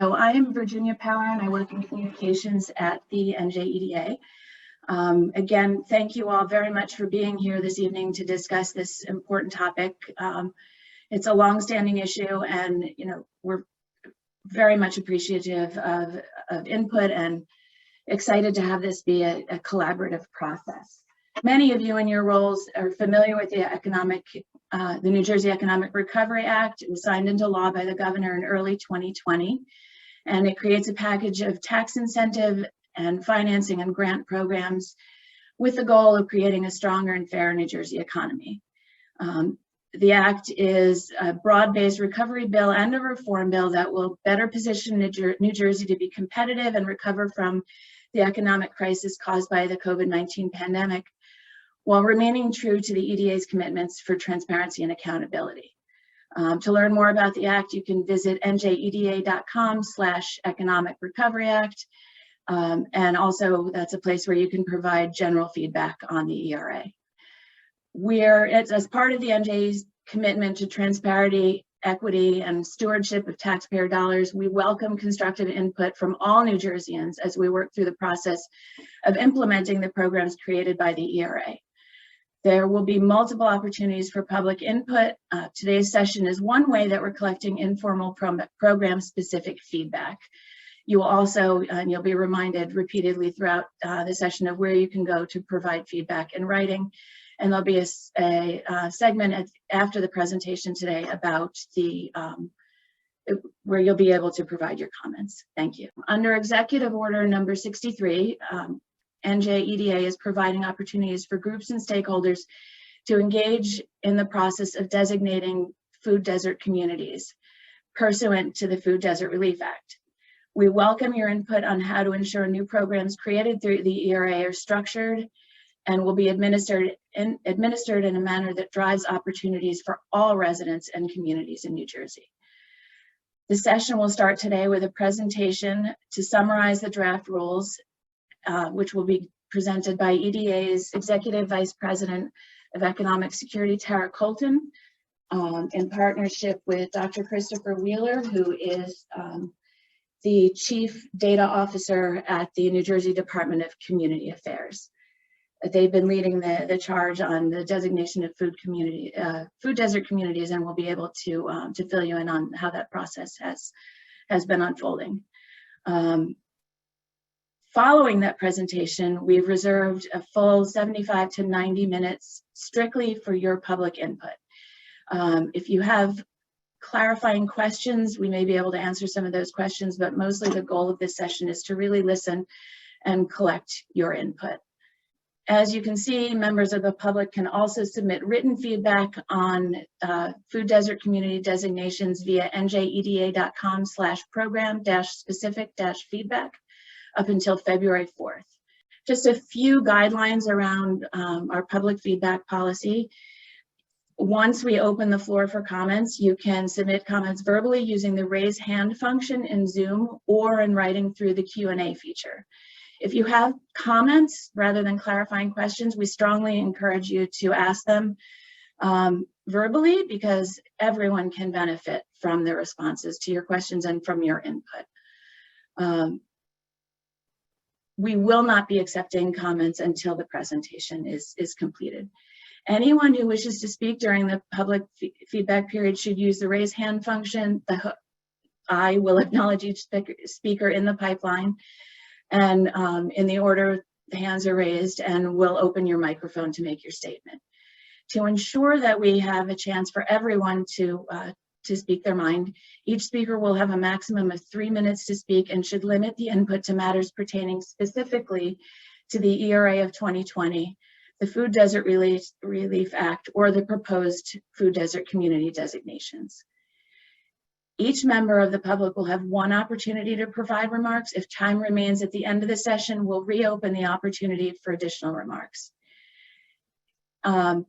So I am Virginia Power and I work in communications at the NJEDA. Again, thank you all very much for being here this evening to discuss this important topic. It's a longstanding issue, and we're very much appreciative of input and excited to have this be a collaborative process. Many of you in your roles are familiar with the New Jersey Economic Recovery Act. It was signed into law by the governor in early 2020, and it creates a package of tax incentive and financing and grant programs with the goal of creating a stronger and fairer New Jersey economy. The act is a broad-based recovery bill and a reform bill that will better position New Jersey to be competitive and recover from the economic crisis caused by the COVID-19 pandemic, while remaining true to the EDA's commitments for transparency and accountability. To learn more about the act, you can visit njeda.com/economic recovery act. And also that's a place where you can provide general feedback on the ERA. As part of the NJ's commitment to transparency, equity, and stewardship of taxpayer dollars, we welcome constructive input from all New Jerseyans as we work through the process of implementing the programs created by the ERA. There will be multiple opportunities for public input. Today's session is one way that we're collecting informal program-specific feedback. You will also, and you'll be reminded repeatedly throughout the session of where you can go to provide feedback in writing. And there'll be a segment after the presentation today about where you'll be able to provide your comments. Thank you. Under Executive Order number 63, NJEDA is providing opportunities for groups and stakeholders to engage in the process of designating food desert communities pursuant to the Food Desert Relief Act. We welcome your input on how to ensure new programs created through the ERA are structured and will be administered in a manner that drives opportunities for all residents and communities in New Jersey. The session will start today with a presentation to summarize the draft rules, which will be presented by EDA's Executive Vice President of Economic Security, Tara Colton, in partnership with Dr. Christopher Wheeler, who is the Chief Data Officer at the New Jersey Department of Community Affairs. They've been leading the charge on the designation of food desert communities, and will be able to fill you in on how that process has been unfolding. Following that presentation, we've reserved a full 75 to 90 minutes strictly for your public input. If you have clarifying questions, we may be able to answer some of those questions, but mostly the goal of this session is to really listen and collect your input. As you can see, members of the public can also submit written feedback on food desert community designations via njeda.com/program-specific-feedback up until February 4th. Just a few guidelines around our public feedback policy. Once we open the floor for comments, you can submit comments verbally using the raise hand function in Zoom or in writing through the Q&A feature. If you have comments rather than clarifying questions, we strongly encourage you to ask them verbally, because everyone can benefit from the responses to your questions and from your input. We will not be accepting comments until the presentation is completed. Anyone who wishes to speak during the public feedback period should use the raise hand function. I will acknowledge each speaker in the pipeline, and in the order the hands are raised, and we'll open your microphone to make your statement. To ensure that we have a chance for everyone to speak their mind, each speaker will have a maximum of 3 minutes to speak and should limit the input to matters pertaining specifically to the ERA of 2020, the Food Desert Relief Act, or the proposed food desert community designations. Each member of the public will have one opportunity to provide remarks. If time remains at the end of the session, we'll reopen the opportunity for additional remarks.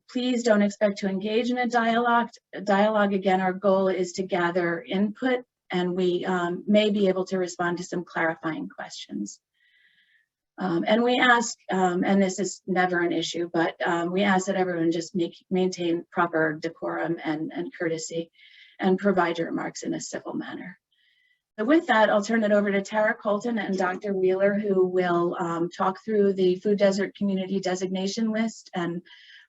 Please don't expect to engage in a dialogue. Again, our goal is to gather input, and we may be able to respond to some clarifying questions. And we ask, and this is never an issue, but we ask that everyone just maintain proper decorum and courtesy, and provide your remarks in a civil manner. So with that, I'll turn it over to Tara Colton and Dr. Wheeler, who will talk through the food desert community designation list and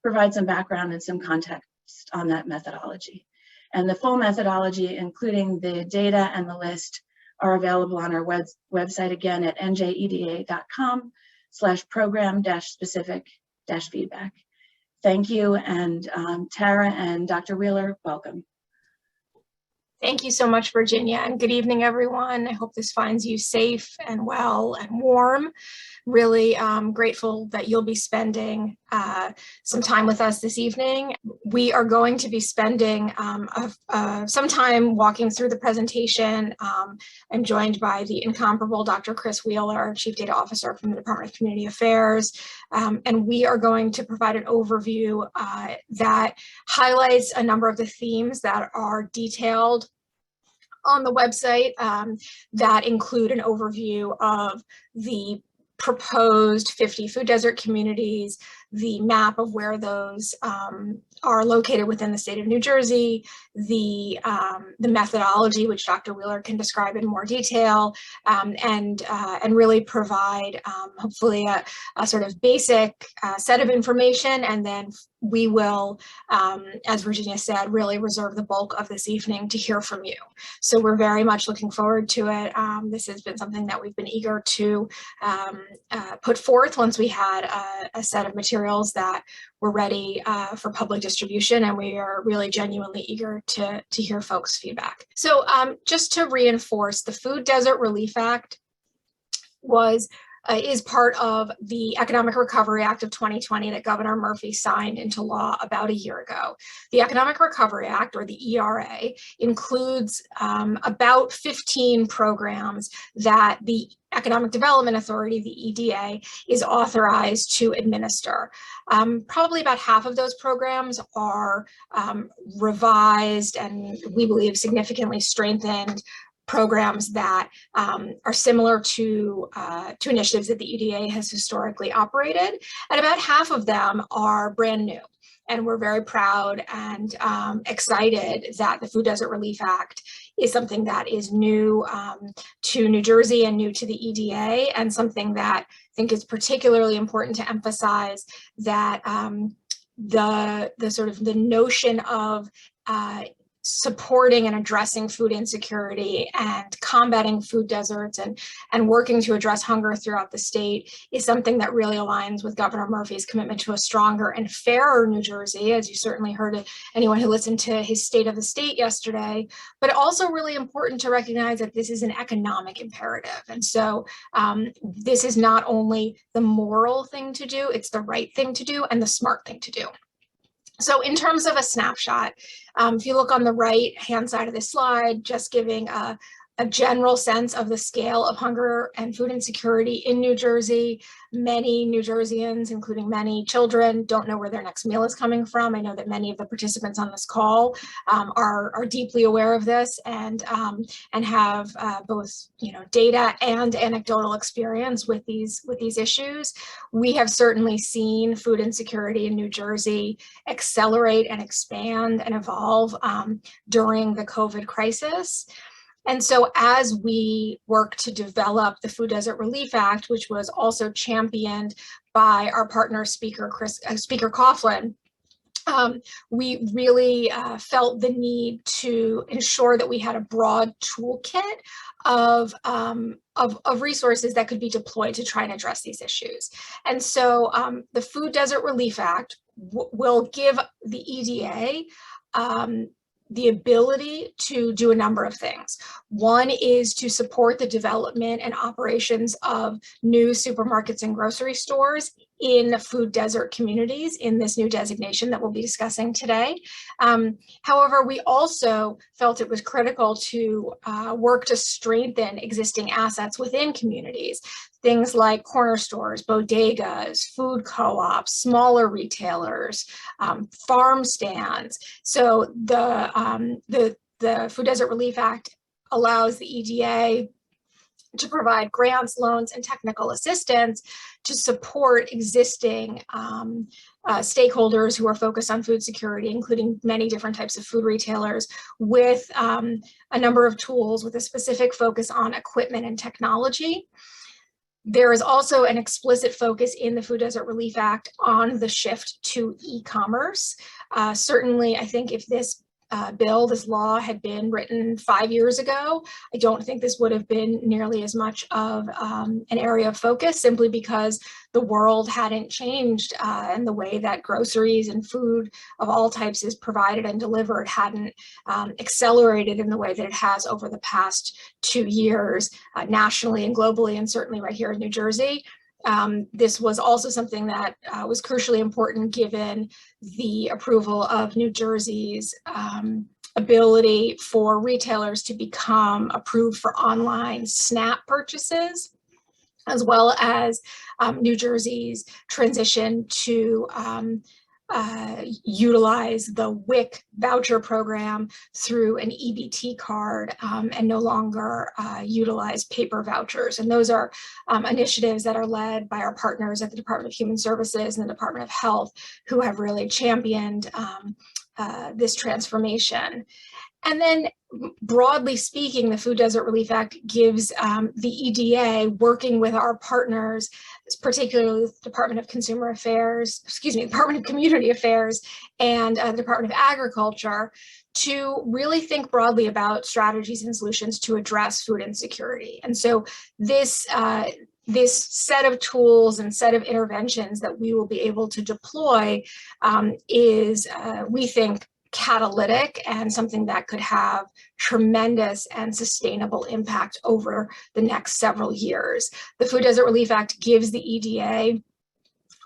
provide some background and some context on that methodology. And the full methodology, including the data and the list, are available on our website again at njeda.com/program-specific-feedback. Thank you, and Tara and Dr. Wheeler, welcome. Thank you so much, Virginia, and good evening, everyone. I hope this finds you safe and well and warm. Really grateful that you'll be spending some time with us this evening. We are going to be spending some time walking through the presentation. I'm joined by the incomparable Dr. Chris Wheeler, Chief Data Officer from the Department of Community Affairs, and we are going to provide an overview that highlights a number of the themes that are detailed on the website that include an overview of the proposed 50 food desert communities, the map of where those are located within the state of New Jersey, the methodology, which Dr. Wheeler can describe in more detail, and really provide hopefully a sort of basic set of information, and then we will, as Virginia said, really reserve the bulk of this evening to hear from you. So we're very much looking forward to it. This has been something that we've been eager to put forth once we had a set of materials that were ready for public distribution, and we are really genuinely eager to hear folks' feedback. So just to reinforce, the Food Desert Relief Act is part of the Economic Recovery Act of 2020 that Governor Murphy signed into law about a year ago. The Economic Recovery Act, or the ERA, includes about 15 programs that the Economic Development Authority, the EDA, is authorized to administer. Probably about half of those programs are revised and we believe significantly strengthened programs that are similar to initiatives that the EDA has historically operated, and about half of them are brand new. And we're very proud and excited that the Food Desert Relief Act is something that is new to New Jersey and new to the EDA, and something that I think is particularly important to emphasize, that the sort of the notion of supporting and addressing food insecurity and combating food deserts and working to address hunger throughout the state is something that really aligns with Governor Murphy's commitment to a stronger and fairer New Jersey, as you certainly heard anyone who listened to his State of the State yesterday, but also really important to recognize that this is an economic imperative. And so this is not only the moral thing to do, it's the right thing to do and the smart thing to do. So in terms of a snapshot, if you look on the right-hand side of this slide, just giving a general sense of the scale of hunger and food insecurity in New Jersey. Many New Jerseyans, including many children, don't know where their next meal is coming from. I know that many of the participants on this call are deeply aware of this and have both data and anecdotal experience with these issues. We have certainly seen food insecurity in New Jersey accelerate and expand and evolve during the COVID crisis. And so as we work to develop the Food Desert Relief Act, which was also championed by our partner Speaker Coughlin, we really felt the need to ensure that we had a broad toolkit of resources that could be deployed to try and address these issues. And so the Food Desert Relief Act will give the EDA the ability to do a number of things. One is to support the development and operations of new supermarkets and grocery stores in food desert communities in this new designation that we'll be discussing today. However, we also felt it was critical to work to strengthen existing assets within communities. Things like corner stores, bodegas, food co-ops, smaller retailers, farm stands. So the Food Desert Relief Act allows the EDA to provide grants, loans, and technical assistance to support existing stakeholders who are focused on food security, including many different types of food retailers, with a number of tools with a specific focus on equipment and technology. There is also an explicit focus in the Food Desert Relief Act on the shift to e-commerce. Certainly, I think if this this law had been written 5 years ago, I don't think this would have been nearly as much of an area of focus, simply because the world hadn't changed and the way that groceries and food of all types is provided and delivered hadn't accelerated in the way that it has over the past 2 years nationally and globally, and certainly right here in New Jersey. This was also something that was crucially important given the approval of New Jersey's ability for retailers to become approved for online SNAP purchases, as well as New Jersey's transition to utilize the WIC voucher program through an EBT card and no longer utilize paper vouchers. And those are initiatives that are led by our partners at the Department of Human Services and the Department of Health, who have really championed this transformation. And then, broadly speaking, the Food Desert Relief Act gives the EDA, working with our partners, particularly the Department of Consumer Affairs, Department of Community Affairs, and the Department of Agriculture, to really think broadly about strategies and solutions to address food insecurity. And so this set of tools and set of interventions that we will be able to deploy is, we think, catalytic and something that could have tremendous and sustainable impact over the next several years. The Food Desert Relief Act gives the EDA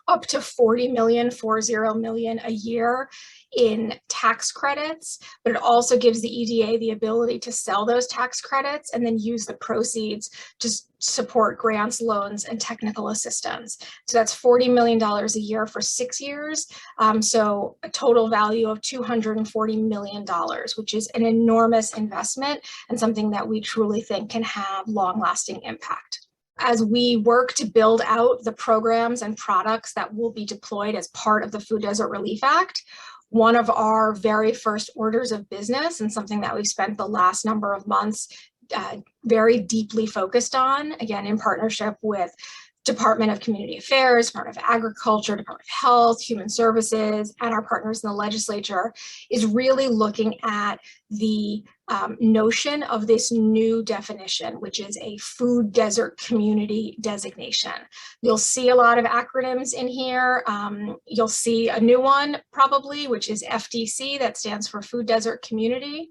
up to $40 million a year in tax credits, but it also gives the EDA the ability to sell those tax credits and then use the proceeds to support grants, loans, and technical assistance. So that's $40 million a year for 6 years. So a total value of $240 million, which is an enormous investment and something that we truly think can have long-lasting impact. As we work to build out the programs and products that will be deployed as part of the Food Desert Relief Act, one of our very first orders of business, and something that we've spent the last number of months very deeply focused on, again, in partnership with Department of Community Affairs, Department of Agriculture, Department of Health, Human Services, and our partners in the legislature, is really looking at the notion of this new definition, which is a food desert community designation. You'll see a lot of acronyms in here. You'll see a new one probably, which is FDC, that stands for Food Desert Community.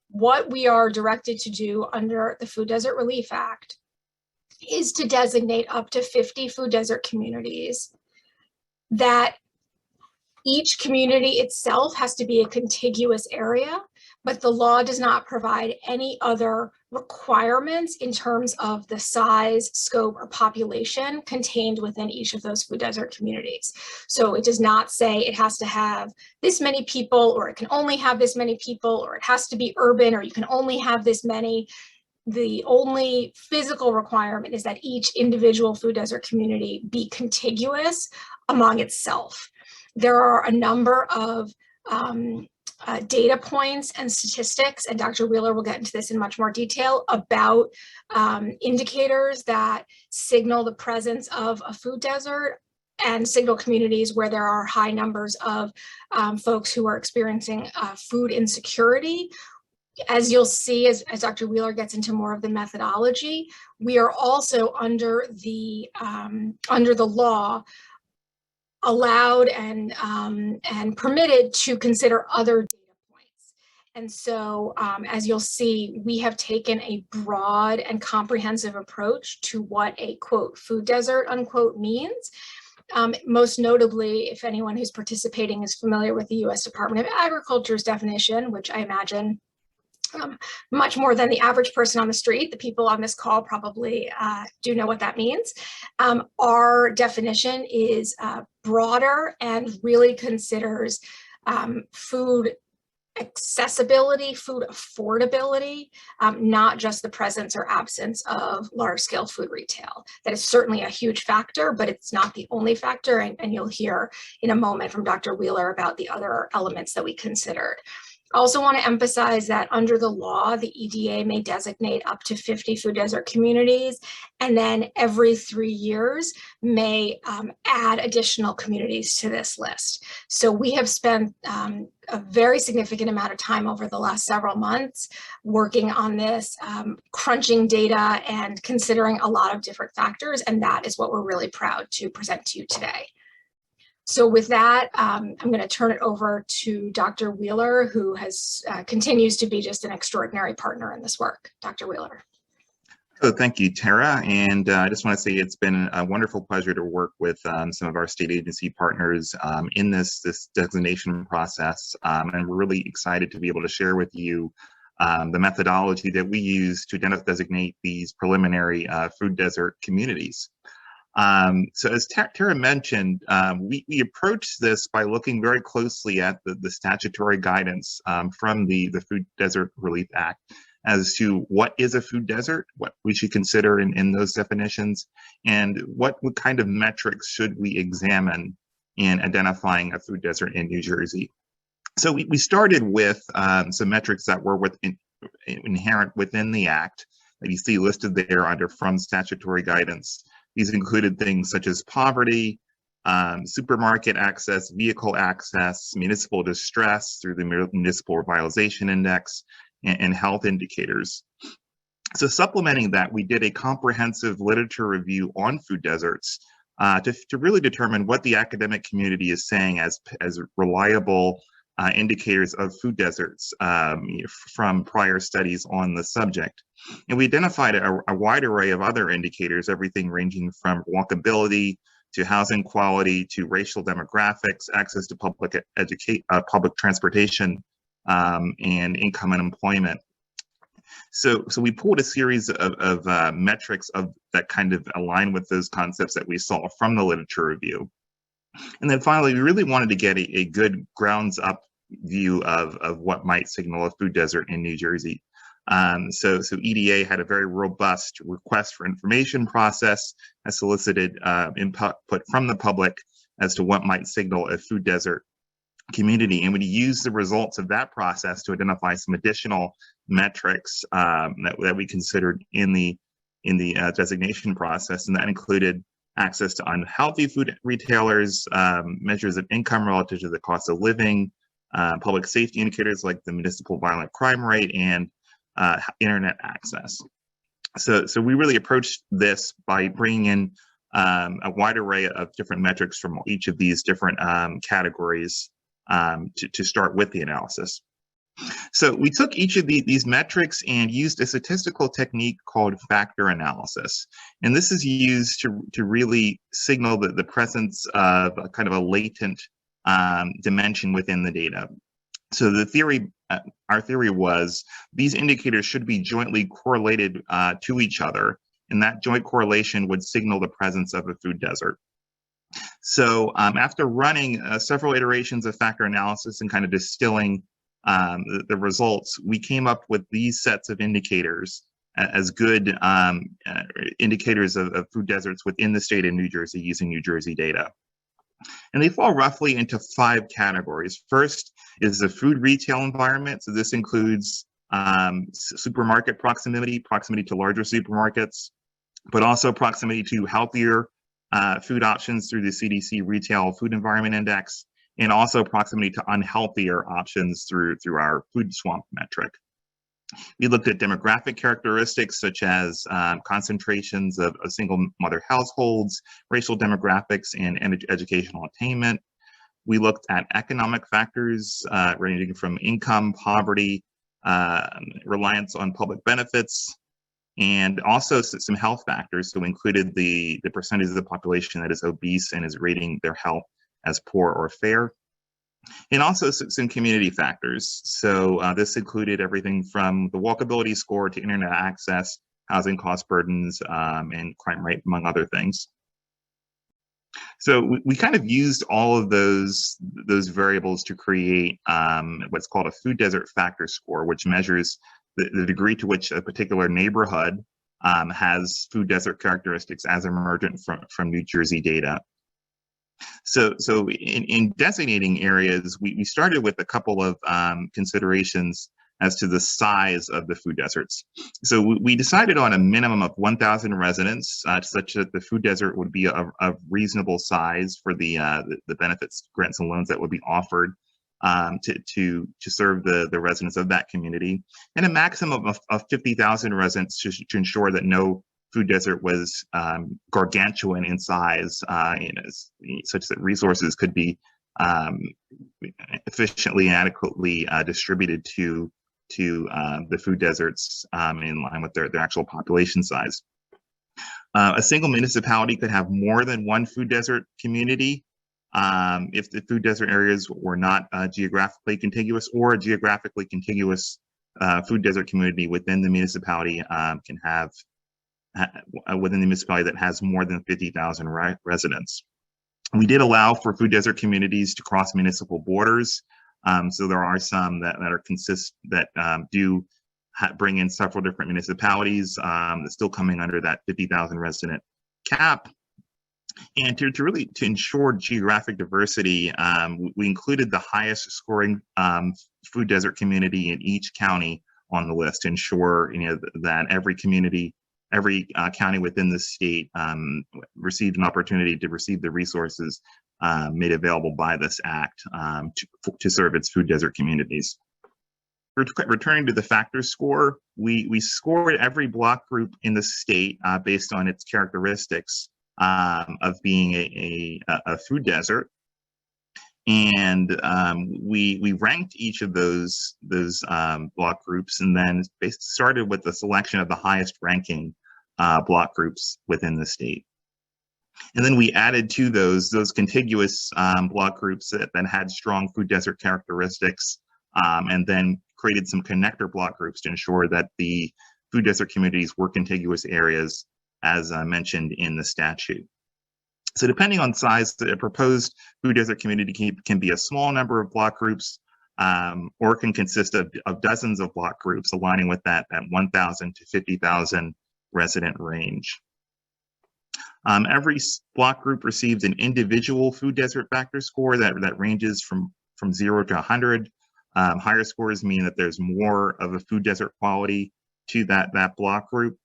What we are directed to do under the Food Desert Relief Act is to designate up to 50 food desert communities. That each community itself has to be a contiguous area, but the law does not provide any other requirements in terms of the size, scope, or population contained within each of those food desert communities. So it does not say it has to have this many people, or it can only have this many people, or it has to be urban, or you can only have this many. The only physical requirement is that each individual food desert community be contiguous among itself. There are a number of data points and statistics, and Dr. Wheeler will get into this in much more detail, about indicators that signal the presence of a food desert and signal communities where there are high numbers of folks who are experiencing food insecurity. As you'll see, as Dr. Wheeler gets into more of the methodology, we are also under the law allowed and permitted to consider other data points. And so, as you'll see, we have taken a broad and comprehensive approach to what a, quote, food desert, unquote, means. Most notably, if anyone who's participating is familiar with the U.S. Department of Agriculture's definition, which I imagine much more than the average person on the street, the people on this call probably do know what that means. Our definition is broader and really considers food accessibility, food affordability, not just the presence or absence of large-scale food retail. That is certainly a huge factor, but it's not the only factor, and you'll hear in a moment from Dr. Wheeler about the other elements that we considered. I also want to emphasize that under the law, the EDA may designate up to 50 food desert communities, and then every 3 years may add additional communities to this list. So we have spent a very significant amount of time over the last several months working on this, crunching data and considering a lot of different factors, and that is what we're really proud to present to you today. So with that, I'm going to turn it over to Dr. Wheeler, who continues to be just an extraordinary partner in this work. Dr. Wheeler. So thank you, Tara. And I just want to say it's been a wonderful pleasure to work with some of our state agency partners in this designation process. And we're really excited to be able to share with you the methodology that we use to designate these preliminary food desert communities. So as Tara mentioned, we approached this by looking very closely at the statutory guidance from the Food Desert Relief Act as to what is a food desert, what we should consider in those definitions, and what kind of metrics should we examine in identifying a food desert in New Jersey. So we started with some metrics that were inherent within the Act that you see listed there under from statutory guidance. These included things such as poverty, supermarket access, vehicle access, municipal distress through the Municipal Revitalization Index, and health indicators. So supplementing that, we did a comprehensive literature review on food deserts to really determine what the academic community is saying as reliable indicators of food deserts from prior studies on the subject. And we identified a wide array of other indicators, everything ranging from walkability to housing quality to racial demographics, access to public transportation, and income and employment. So we pulled a series of metrics that kind of align with those concepts that we saw from the literature review. And then finally, we really wanted to get a good grounds up view of what might signal a food desert in New Jersey. So EDA had a very robust request for information process that solicited input from the public as to what might signal a food desert community. And we used the results of that process to identify some additional metrics that we considered in the designation process. And that included access to unhealthy food retailers, measures of income relative to the cost of living, public safety indicators like the municipal violent crime rate, and internet access. So we really approached this by bringing in a wide array of different metrics from each of these different categories to start with the analysis. So we took each of these metrics and used a statistical technique called factor analysis. And this is used to really signal the presence of a kind of a latent dimension within the data. So the theory, our theory was these indicators should be jointly correlated to each other, and that joint correlation would signal the presence of a food desert. So after running several iterations of factor analysis and kind of distilling the results, we came up with these sets of indicators as good indicators of food deserts within the state of New Jersey using New Jersey data. And they fall roughly into 5 categories. First is the food retail environment. So this includes supermarket proximity to larger supermarkets, but also proximity to healthier food options through the CDC Retail Food Environment Index, and also proximity to unhealthier options through our food swamp metric. We looked at demographic characteristics such as concentrations of single mother households, racial demographics, and educational attainment. We looked at economic factors ranging from income, poverty, reliance on public benefits, and also some health factors. So we included the percentage of the population that is obese and is rating their health as poor or fair. And also some community factors. So this included everything from the walkability score to internet access, housing cost burdens, and crime rate, among other things. So we kind of used all of those variables to create what's called a food desert factor score, which measures the degree to which a particular neighborhood has food desert characteristics as emergent from New Jersey data. So in designating areas, we started with a couple of considerations as to the size of the food deserts. So we decided on a minimum of 1,000 residents, such that the food desert would be of reasonable size for the benefits, grants, and loans that would be offered to serve the residents of that community, and a maximum of 50,000 residents to ensure that no food desert was gargantuan in size, such that resources could be efficiently and adequately distributed to the food deserts in line with their actual population size. A single municipality could have more than one food desert community if the food desert areas were not geographically contiguous, or a geographically contiguous food desert community within the municipality can have within the municipality that has more than 50,000 residents. We did allow for food desert communities to cross municipal borders. So there are some that do bring in several different municipalities that's still coming under that 50,000 resident cap. And to really ensure geographic diversity, we included the highest scoring food desert community in each county on the list to ensure that every community, every county within the state received an opportunity to receive the resources made available by this act to serve its food desert communities. Returning to the factor score, we scored every block group in the state based on its characteristics of being a food desert. And we ranked each of those block groups, and then started with the selection of the highest ranking block groups within the state. And then we added to those contiguous block groups that had strong food desert characteristics, and then created some connector block groups to ensure that the food desert communities were contiguous areas, as mentioned in the statute. So depending on size, the proposed food desert community can be a small number of block groups, or can consist of dozens of block groups, aligning with that 1,000 to 50,000 resident range. Every block group receives an individual food desert factor score that ranges from 0 to 100. Higher scores mean that there's more of a food desert quality to that block group.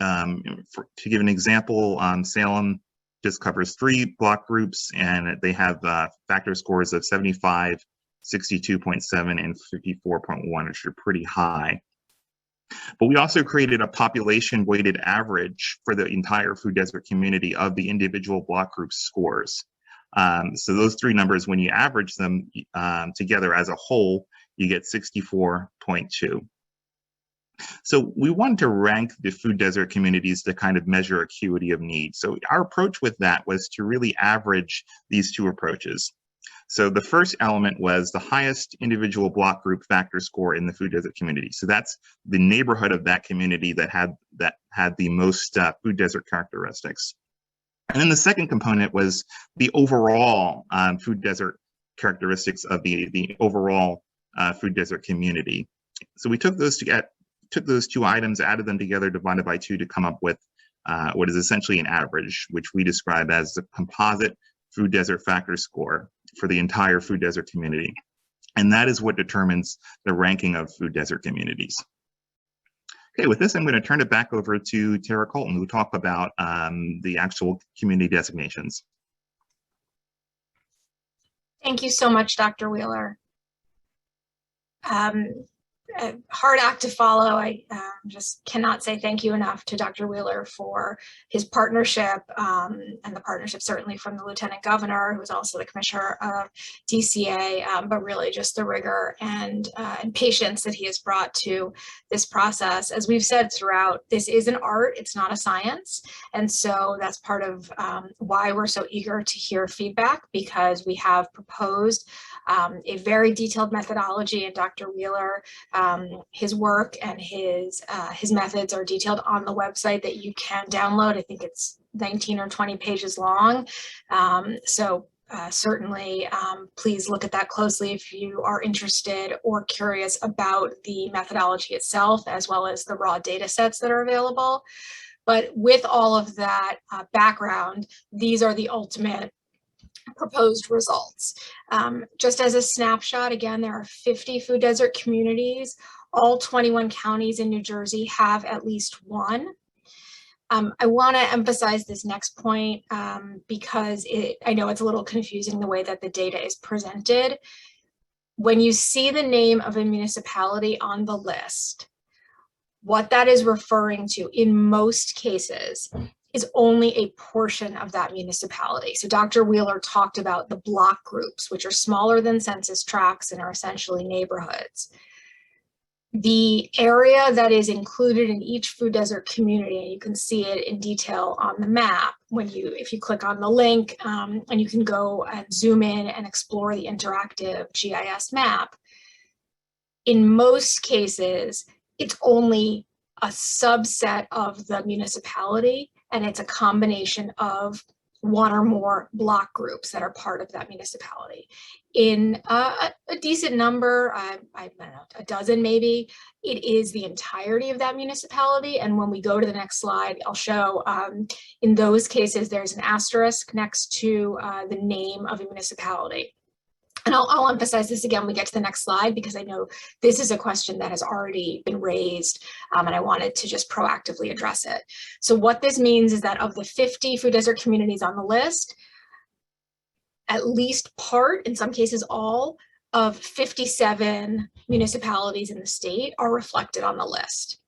To give an example, Salem just covers 3 block groups, and they have factor scores of 75, 62.7, and 54.1, which are pretty high. But we also created a population weighted average for the entire food desert community of the individual block group scores. So those 3 numbers, when you average them together as a whole, you get 64.2. So we wanted to rank the food desert communities to kind of measure acuity of need. So our approach with that was to really average these 2 approaches. So the first element was the highest individual block group factor score in the food desert community. So that's the neighborhood of that community that had the most food desert characteristics. And then the second component was the overall food desert characteristics of the overall food desert community. So we took those 2 items, added them together, divided by 2 to come up with what is essentially an average, which we describe as the composite food desert factor score for the entire food desert community. And that is what determines the ranking of food desert communities. Okay, with this, I'm going to turn it back over to Tara Colton, who will talk about the actual community designations. Thank you so much, Dr. Wheeler. A hard act to follow. I just cannot say thank you enough to Dr. Wheeler for his partnership, and the partnership certainly from the Lieutenant Governor, who is also the Commissioner of DCA, but really just the rigor and patience that he has brought to this process. As we've said throughout, this is an art, it's not a science. And so that's part of why we're so eager to hear feedback, because we have proposed a very detailed methodology, and Dr. Wheeler his work and his methods are detailed on the website that you can download. I think it's 19 or 20 pages long. Certainly, please look at that closely if you are interested or curious about the methodology itself, as well as the raw data sets that are available. But with all of that background, these are the ultimate proposed results. Just as a snapshot, again, there are 50 food desert communities. All 21 counties in New Jersey have at least one. I want to emphasize this next point because I know it's a little confusing the way that the data is presented. When you see the name of a municipality on the list, what that is referring to in most cases is only a portion of that municipality. So Dr. Wheeler talked about the block groups, which are smaller than census tracts and are essentially neighborhoods. The area that is included in each food desert community, and you can see it in detail on the map if you click on the link, and you can go and zoom in and explore the interactive GIS map. In most cases, it's only a subset of the municipality, and it's a combination of one or more block groups that are part of that municipality. In a decent number, I don't know, a dozen maybe, it is the entirety of that municipality. And when we go to the next slide, I'll show in those cases, there's an asterisk next to the name of a municipality. And I'll emphasize this again when we get to the next slide, because I know this is a question that has already been raised, and I wanted to just proactively address it. So what this means is that of the 50 food desert communities on the list, at least part, in some cases all, of 57 municipalities in the state are reflected on the list.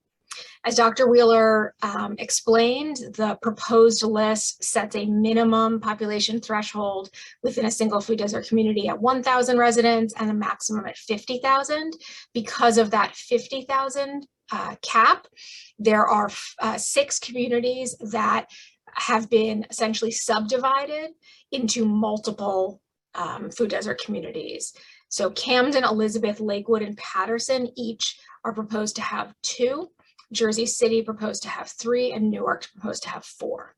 As Dr. Wheeler explained, the proposed list sets a minimum population threshold within a single food desert community at 1,000 residents and a maximum at 50,000. Because of that 50,000 cap, there are 6 communities that have been essentially subdivided into multiple food desert communities. So Camden, Elizabeth, Lakewood, and Patterson each are proposed to have 2. Jersey City proposed to have 3, and Newark proposed to have 4.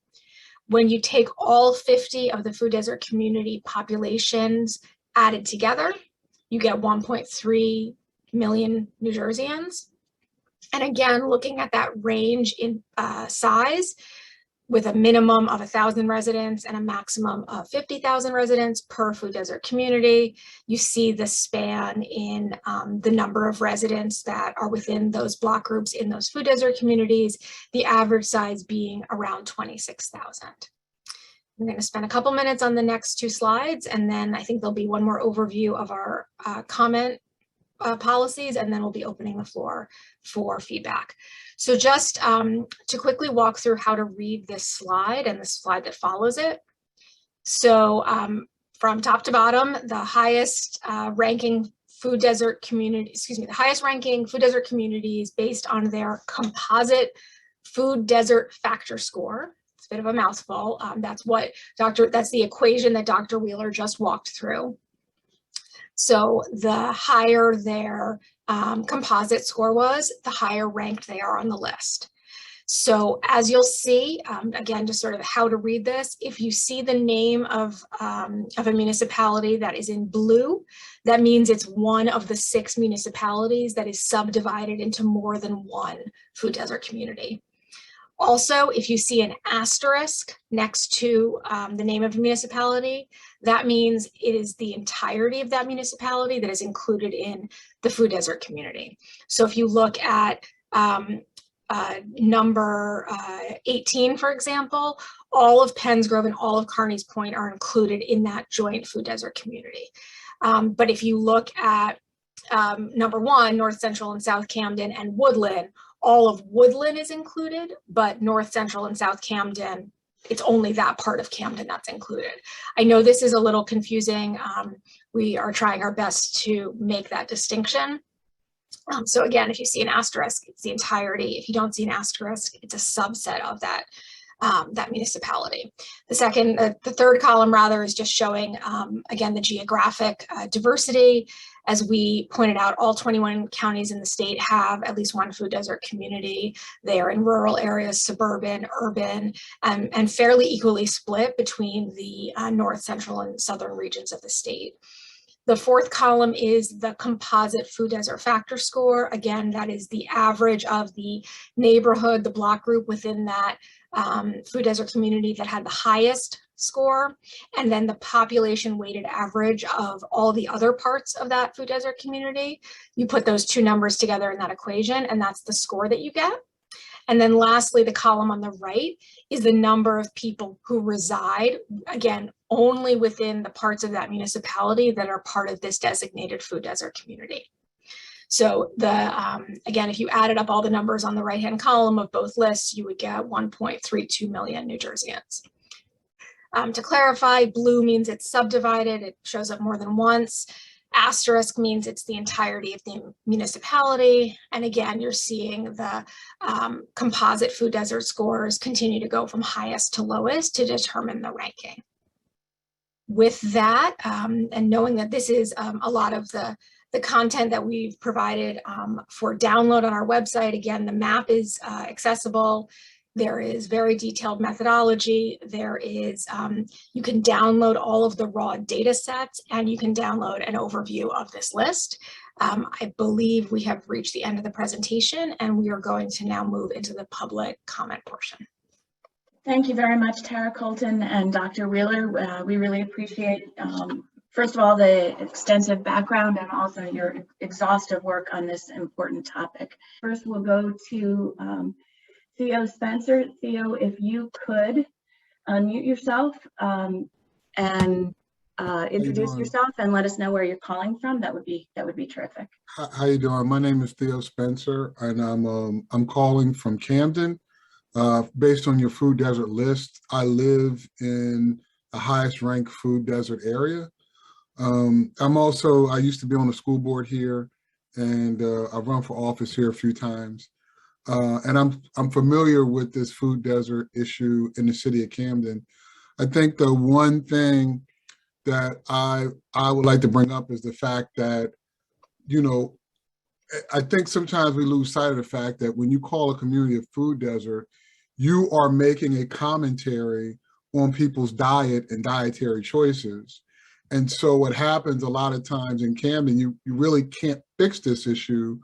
When you take all 50 of the food desert community populations added together, you get 1.3 million New Jerseyans. And again, looking at that range in size, with a minimum of 1,000 residents and a maximum of 50,000 residents per food desert community, you see the span in the number of residents that are within those block groups in those food desert communities, the average size being around 26,000. I'm going to spend a couple minutes on the next 2 slides, and then I think there'll be one more overview of our comment policies, and then we'll be opening the floor for feedback. So just to quickly walk through how to read this slide and the slide that follows it. So from top to bottom, the highest ranking food desert community, the highest ranking food desert communities based on their composite food desert factor score. It's a bit of a mouthful. That's the equation that Dr. Wheeler just walked through. So the higher their composite score was, the higher ranked they are on the list. So as you'll see, again, just sort of how to read this, if you see the name of a municipality that is in blue, that means it's one of the 6 municipalities that is subdivided into more than one food desert community. Also, if you see an asterisk next to the name of a municipality, that means it is the entirety of that municipality that is included in the food desert community. So if you look at number 18, for example, all of Pennsgrove and all of Carneys Point are included in that joint food desert community. But if you look at number 1, North Central and South Camden and Woodland, all of Woodland is included, but North Central and South Camden, it's only that part of Camden that's included. I know this is a little confusing. We are trying our best to make that distinction. So again, if you see an asterisk, it's the entirety. If you don't see an asterisk, it's a subset of that that municipality. The third column rather is just showing, again, the geographic diversity. As we pointed out, all 21 counties in the state have at least one food desert community. They are in rural areas, suburban, urban, and fairly equally split between the north, central, and southern regions of the state. The fourth column is the composite food desert factor score. Again, that is the average of the neighborhood, the block group within that food desert community that had the highest score, and then the population weighted average of all the other parts of that food desert community. You put those two numbers together in that equation, and that's the score that you get. And then lastly, the column on the right is the number of people who reside, again, only within the parts of that municipality that are part of this designated food desert community. So again, if you added up all the numbers on the right-hand column of both lists, you would get 1.32 million New Jerseyans. To clarify, blue means it's subdivided, it shows up more than once. Asterisk means it's the entirety of the municipality. And again, you're seeing the composite food desert scores continue to go from highest to lowest to determine the ranking. With that, and knowing that this is a lot of the content that we've provided for download on our website, again, the map is accessible. There is very detailed methodology. There is, you can download all of the raw data sets, and you can download an overview of this list. I believe we have reached the end of the presentation, and we are going to now move into the public comment portion. Thank you very much, Tara Colton and Dr. Wheeler. We really appreciate, first of all, the extensive background and also your exhaustive work on this important topic. First, we'll go to Theo Spencer. Theo, if you could unmute yourself and introduce yourself and let us know where you're calling from, that would be terrific. How you doing? My name is Theo Spencer, and I'm calling from Camden. Based on your food desert list, I live in the highest ranked food desert area. I used to be on the school board here, and I've run for office here a few times. And I'm familiar with this food desert issue in the city of Camden. I think the one thing that I would like to bring up is the fact that, you know, I think sometimes we lose sight of the fact that when you call a community a food desert, you are making a commentary on people's diet and dietary choices. And so what happens a lot of times in Camden, you really can't fix this issue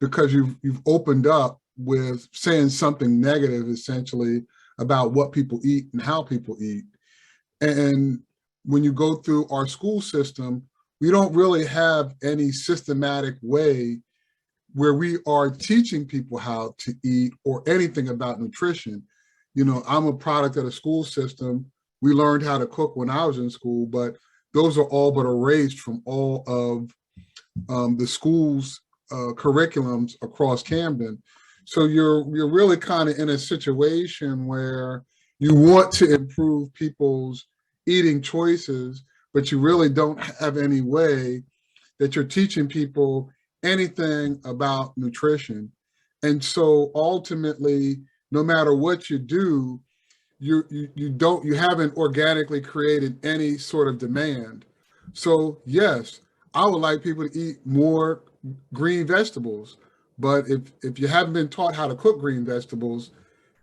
because you've opened up with saying something negative, essentially, about what people eat and how people eat. And when you go through our school system, we don't really have any systematic way where we are teaching people how to eat or anything about nutrition. You know, I'm a product of the school system. We learned how to cook when I was in school, but those are all but erased from all of the school's curriculums across Camden. So you're really kind of in a situation where you want to improve people's eating choices, but you really don't have any way that you're teaching people anything about nutrition. And so ultimately, no matter what you do, you haven't organically created any sort of demand. So yes, I would like people to eat more green vegetables, but if you haven't been taught how to cook green vegetables,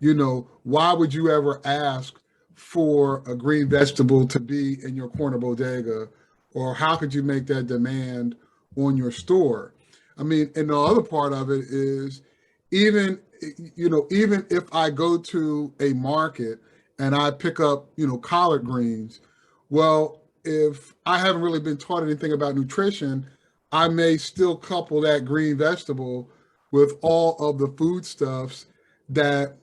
you know, why would you ever ask for a green vegetable to be in your corner bodega? Or how could you make that demand on your store? I mean, and the other part of it is even if I go to a market and I pick up, you know, collard greens, well, if I haven't really been taught anything about nutrition, I may still couple that green vegetable with all of the foodstuffs that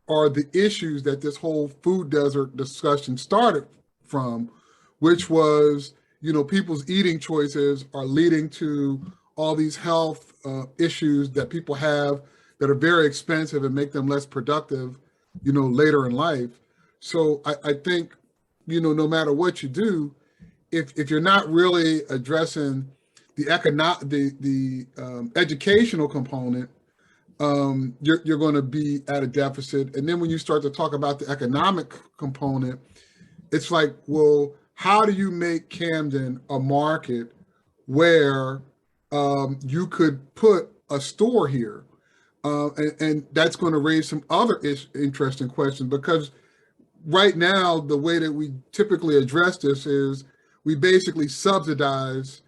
are the issues that this whole food desert discussion started from, which was, you know, people's eating choices are leading to all these health issues that people have that are very expensive and make them less productive, you know, later in life. So I think, you know, no matter what you do, if you're not really addressing the educational component, you're going to be at a deficit. And then when you start to talk about the economic component, it's like, well, how do you make Camden a market where you could put a store here? And that's going to raise some other interesting questions, because right now, the way that we typically address this is we basically subsidize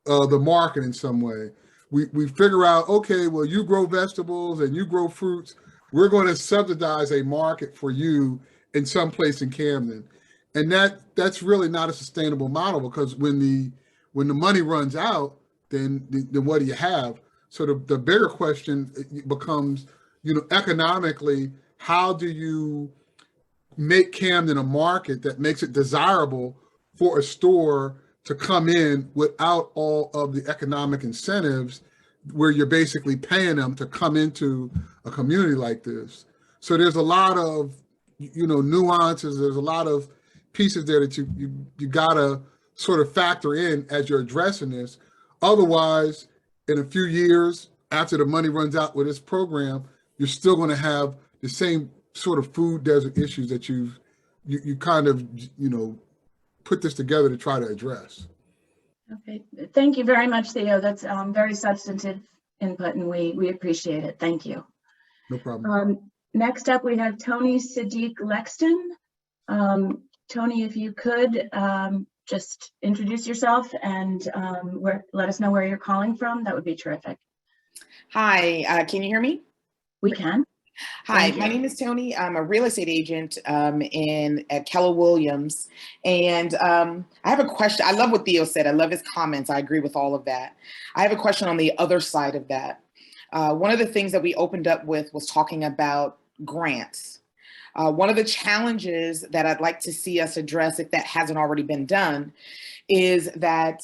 the market in some way. We figure out, okay, well, you grow vegetables and you grow fruits. We're going to subsidize a market for you in some place in Camden. And that's really not a sustainable model, because when the money runs out, then what do you have? So the bigger question becomes, economically, how do you make Camden a market that makes it desirable for a store to come in without all of the economic incentives, where you're basically paying them to come into a community like this? So there's a lot of, nuances. There's a lot of pieces there that you gotta sort of factor in as you're addressing this. Otherwise, in a few years, after the money runs out with this program, you're still going to have the same sort of food desert issues that you kind of, put this together to try to address. Okay, thank you very much, Theo. That's very substantive input, and we appreciate it. Thank you. No problem. Next up, we have Tony Sadiq Lexton. Tony, if you could just introduce yourself and let us know where you're calling from, that would be terrific. Hi, can you hear me? We can. Hi, my name is Tony. I'm a real estate agent at Keller Williams. And I have a question. I love what Theo said. I love his comments. I agree with all of that. I have a question on the other side of that. One of the things that we opened up with was talking about grants. One of the challenges that I'd like to see us address, if that hasn't already been done, is that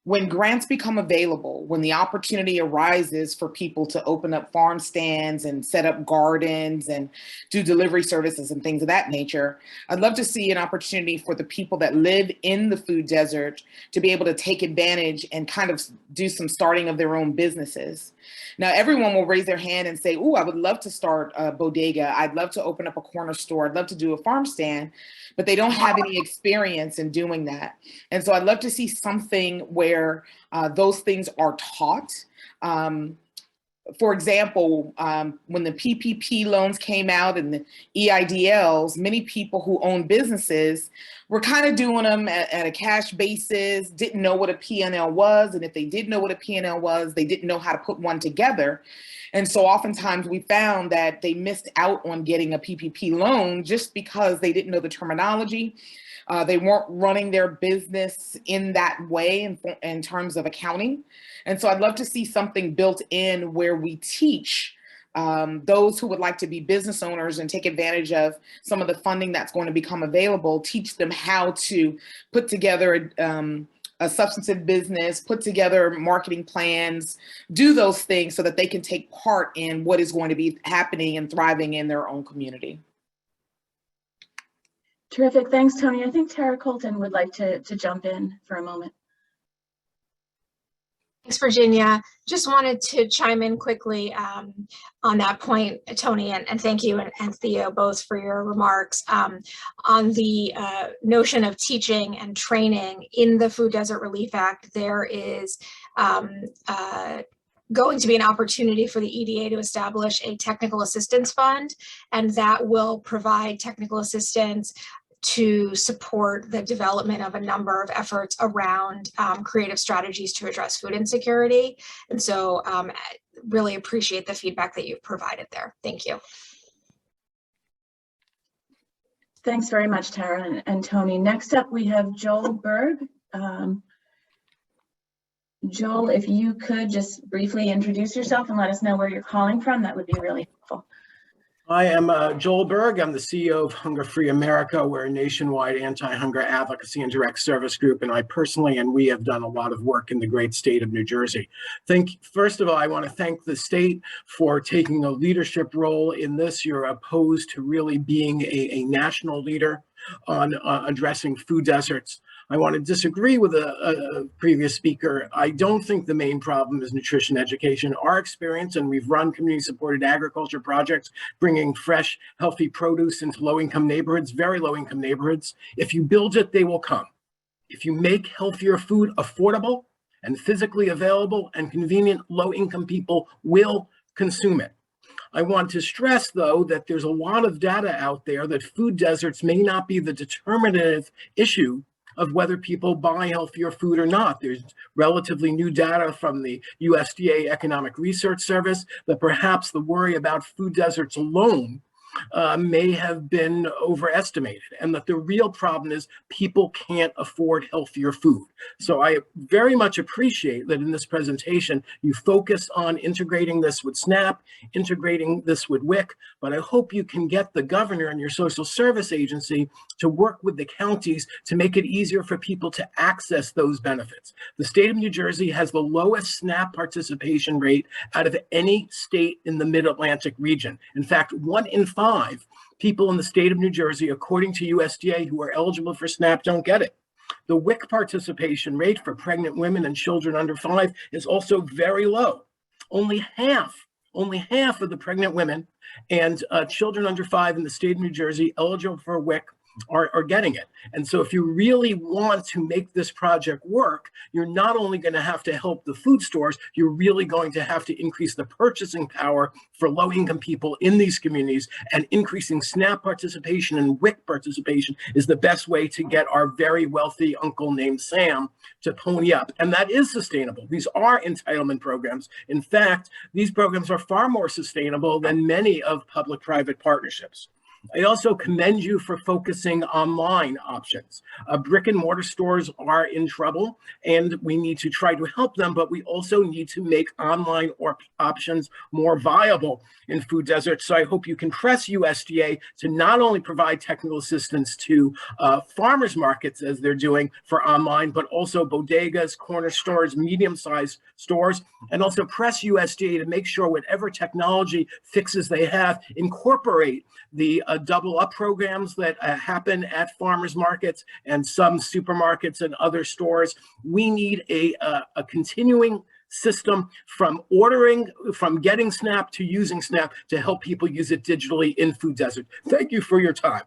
when grants become available, when the opportunity arises for people to open up farm stands and set up gardens and do delivery services and things of that nature, I'd love to see an opportunity for the people that live in the food desert to be able to take advantage and kind of do some starting of their own businesses. Now, everyone will raise their hand and say, "Ooh, I would love to start a bodega. I'd love to open up a corner store. I'd love to do a farm stand," but they don't have any experience in doing that. And so I'd love to see something where those things are taught. For example, when the PPP loans came out and the EIDLs, many people who own businesses were kind of doing them at a cash basis, didn't know what a P&L was. And if they did know what a P&L was, they didn't know how to put one together. And so oftentimes we found that they missed out on getting a PPP loan just because they didn't know the terminology. They weren't running their business in that way in terms of accounting. And so I'd love to see something built in where we teach those who would like to be business owners and take advantage of some of the funding that's going to become available, teach them how to put together a substantive business, put together marketing plans, do those things so that they can take part in what is going to be happening and thriving in their own community. Terrific. Thanks, Tony. I think Tara Colton would like to jump in for a moment. Thanks, Virginia. Just wanted to chime in quickly on that point, Tony, and thank you and Theo both for your remarks. On the notion of teaching and training in the Food Desert Relief Act, there is going to be an opportunity for the EDA to establish a technical assistance fund, and that will provide technical assistance to support the development of a number of efforts around creative strategies to address food insecurity. And so really appreciate the feedback that you've provided there. Thank you. Thanks very much, Tara and Tony. Next up, we have Joel Berg. Joel, if you could just briefly introduce yourself and let us know where you're calling from, that would be really helpful. I am Joel Berg. I'm the CEO of Hunger Free America. We're a nationwide anti-hunger advocacy and direct service group, and I personally and we have done a lot of work in the great state of New Jersey. First of all, I want to thank the state for taking a leadership role in this. You're opposed to really being a national leader on addressing food deserts. I want to disagree with a previous speaker. I don't think the main problem is nutrition education. Our experience, and we've run community-supported agriculture projects, bringing fresh, healthy produce into low-income neighborhoods, very low-income neighborhoods. If you build it, they will come. If you make healthier food affordable and physically available and convenient, low-income people will consume it. I want to stress, though, that there's a lot of data out there that food deserts may not be the determinative issue of whether people buy healthier food or not. There's relatively new data from the USDA Economic Research Service that perhaps the worry about food deserts alone may have been overestimated, and that the real problem is people can't afford healthier food. So I very much appreciate that in this presentation, you focus on integrating this with SNAP, integrating this with WIC, but I hope you can get the governor and your social service agency to work with the counties to make it easier for people to access those benefits. The state of New Jersey has the lowest SNAP participation rate out of any state in the Mid-Atlantic region. In fact, 1 in 5 people in the state of New Jersey, according to USDA, who are eligible for SNAP don't get it. The WIC participation rate for pregnant women and children under 5 is also very low. Only half of the pregnant women and children under 5 in the state of New Jersey eligible for WIC are getting it. And so if you really want to make this project work, you're not only going to have to help the food stores, you're really going to have to increase the purchasing power for low-income people in these communities, and increasing SNAP participation and WIC participation is the best way to get our very wealthy uncle named Sam to pony up. And that is sustainable. These are entitlement programs. In fact, these programs are far more sustainable than many of public-private partnerships. I also commend you for focusing online options. Brick and mortar stores are in trouble, and we need to try to help them, but we also need to make online options more viable in food deserts. So I hope you can press USDA to not only provide technical assistance to farmers markets, as they're doing for online, but also bodegas, corner stores, medium-sized stores, and also press USDA to make sure whatever technology fixes they have incorporate the double up programs that happen at farmers markets and some supermarkets and other stores. We need a continuing system from getting SNAP to using SNAP to help people use it digitally in food desert. Thank you for your time.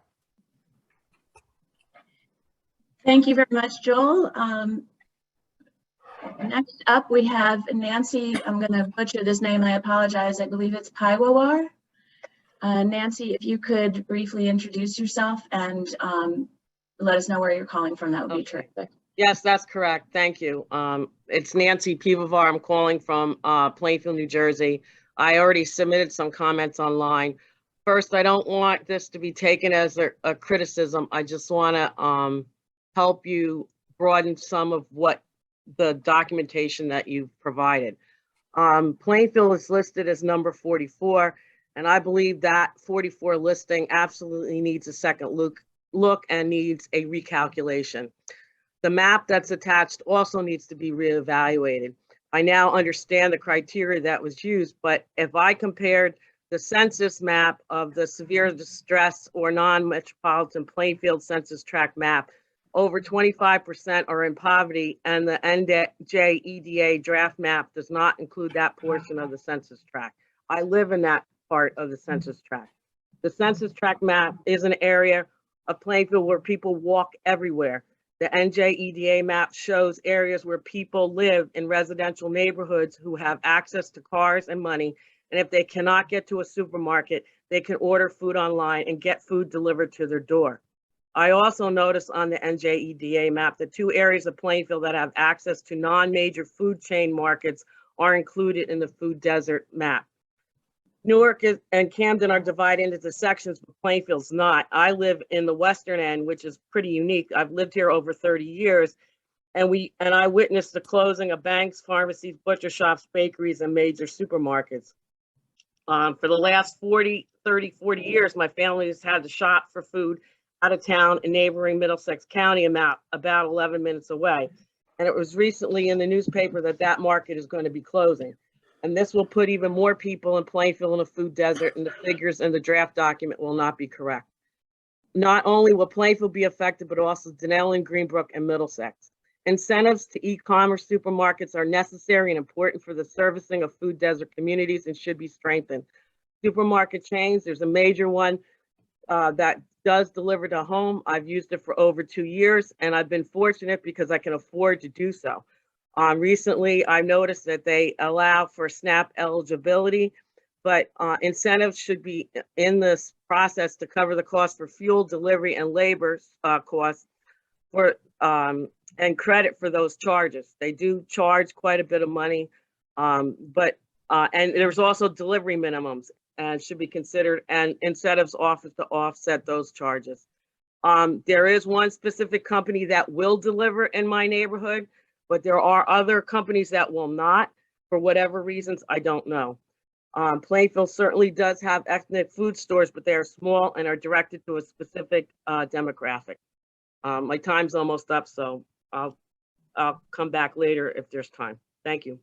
Thank you very much, Joel. Next up, we have Nancy. I'm going to butcher this name. I apologize. I believe it's Peavovar. Nancy, if you could briefly introduce yourself and let us know where you're calling from, that would be terrific. Yes, that's correct. Thank you. It's Nancy Peavovar. I'm calling from Plainfield, New Jersey. I already submitted some comments online. First, I don't want this to be taken as a criticism. I just want to help you broaden some of what the documentation that you've provided. Plainfield is listed as number 44. And I believe that 44 listing absolutely needs a second look and needs a recalculation. The map that's attached also needs to be reevaluated. I now understand the criteria that was used, but if I compared the census map of the severe distress or non-metropolitan Plainfield census tract map, over 25% are in poverty, and the NJEDA draft map does not include that portion of the census tract. I live in that part of the census tract. The census tract map is an area of Plainfield where people walk everywhere. The NJEDA map shows areas where people live in residential neighborhoods who have access to cars and money, and if they cannot get to a supermarket, they can order food online and get food delivered to their door. I also noticed on the NJEDA map the 2 areas of Plainfield that have access to non-major food chain markets are included in the food desert map. Newark and Camden are divided into sections, but Plainfield's not. I live in the western end, which is pretty unique. I've lived here over 30 years, and I witnessed the closing of banks, pharmacies, butcher shops, bakeries, and major supermarkets. For the last 40 years, my family has had to shop for food out of town in neighboring Middlesex County, about 11 minutes away. And it was recently in the newspaper that market is going to be closing. And this will put even more people in Plainfield in a food desert, and the figures in the draft document will not be correct. Not only will Plainfield be affected, but also Denellen, Greenbrook, and Middlesex. Incentives to e-commerce supermarkets are necessary and important for the servicing of food desert communities and should be strengthened. Supermarket chains, there's a major one that does deliver to home. I've used it for over 2 years, and I've been fortunate because I can afford to do so. Recently, I noticed that they allow for SNAP eligibility, but incentives should be in this process to cover the cost for fuel, delivery, and labor costs for and credit for those charges. They do charge quite a bit of money, and there's also delivery minimums and should be considered, and incentives offered to offset those charges. There is one specific company that will deliver in my neighborhood, but there are other companies that will not, for whatever reasons, I don't know. Plainfield certainly does have ethnic food stores, but they are small and are directed to a specific demographic. My time's almost up, so I'll come back later if there's time. Thank you.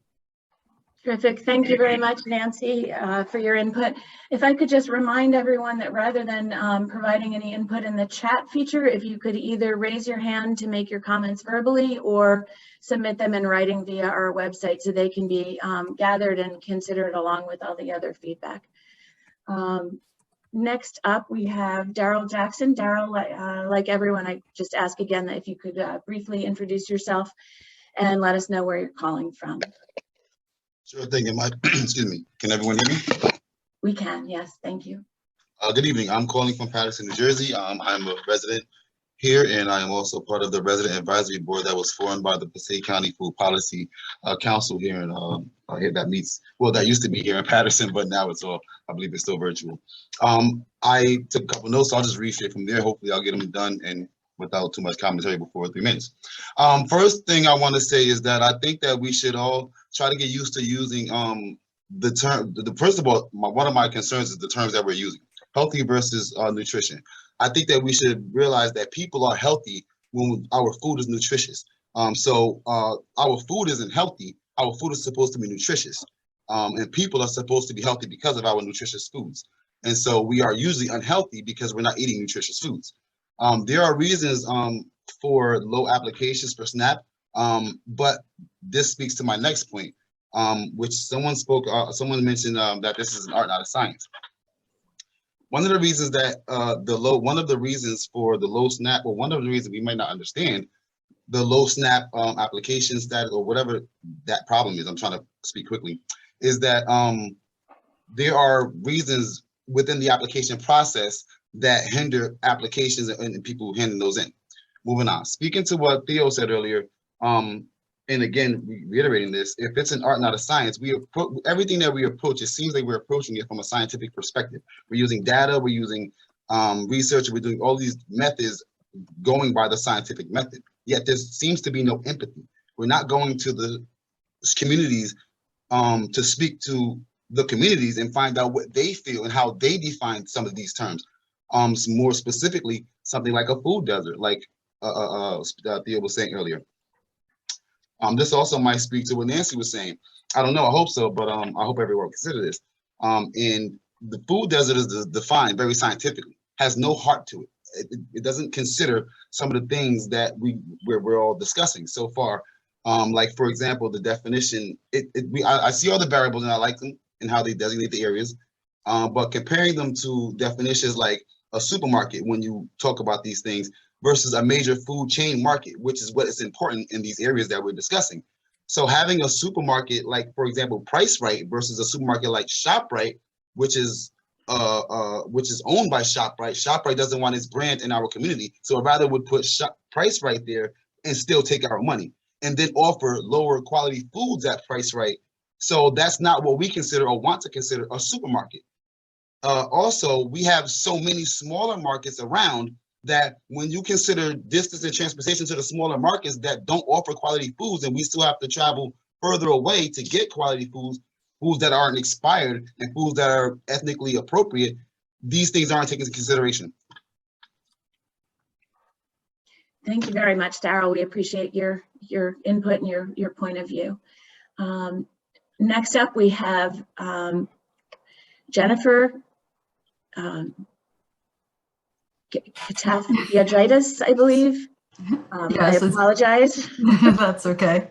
Terrific. Thank you very much, Nancy, for your input. If I could just remind everyone that rather than providing any input in the chat feature, if you could either raise your hand to make your comments verbally or submit them in writing via our website so they can be gathered and considered along with all the other feedback. Next up, we have Darryl Jackson. Darryl, like everyone, I just ask again that if you could briefly introduce yourself and let us know where you're calling from. Sure thing. Am I, excuse me, can everyone hear me? We can, yes, thank you. Good evening. I'm calling from Paterson, New Jersey. I'm a resident here, and I am also part of the resident advisory board that was formed by the Passaic County Food Policy Council here in here that meets, well, that used to be here in Paterson, but now it's all, I believe it's still virtual. I took a couple notes, so I'll just read straight from there. Hopefully I'll get them done and without too much commentary before 3 minutes. First thing I want to say is that I think that we should all try to get used to using the term, first of all, one of my concerns is the terms that we're using, healthy versus nutrition. I think that we should realize that people are healthy when our food is nutritious. So our food isn't healthy, our food is supposed to be nutritious. And people are supposed to be healthy because of our nutritious foods. And so we are usually unhealthy because we're not eating nutritious foods. There are reasons for low applications for SNAP, but this speaks to my next point, which someone mentioned that this is an art, not a science. One of the reasons that one of the reasons for the low SNAP, or one of the reasons we might not understand the low SNAP application status or whatever that problem is, I'm trying to speak quickly, is that there are reasons within the application process that hinder applications and people handing those in. Moving on, speaking to what Theo said earlier, and again, reiterating this, if it's an art, not a science, everything that we approach, it seems like we're approaching it from a scientific perspective. We're using data, we're using research, we're doing all these methods going by the scientific method. Yet there seems to be no empathy. We're not going to the communities to speak to the communities and find out what they feel and how they define some of these terms. More specifically, something like a food desert, like Theo was saying earlier. This also might speak to what Nancy was saying. I don't know, I hope so, but I hope everyone consider this. And the food desert is defined very scientifically, has no heart to it. It doesn't consider some of the things that we're all discussing so far. Like, for example, the definition, I see all the variables and I like them and how they designate the areas, but comparing them to definitions like a supermarket when you talk about these things versus a major food chain market, which is what is important in these areas that we're discussing. So having a supermarket like, for example, Price Right versus a supermarket like ShopRite, which is owned by ShopRite. ShopRite doesn't want its brand in our community, so rather would put Price Right there and still take our money, and then offer lower quality foods at Price Right. So that's not what we consider or want to consider a supermarket. Also, we have so many smaller markets around that when you consider distance and transportation to the smaller markets that don't offer quality foods, and we still have to travel further away to get quality foods that aren't expired and foods that are ethnically appropriate, these things aren't taken into consideration. Thank you very much, Darryl. We appreciate your input and your point of view. Next up, we have Jennifer Clayton, I believe. I Yes, apologize. that's okay.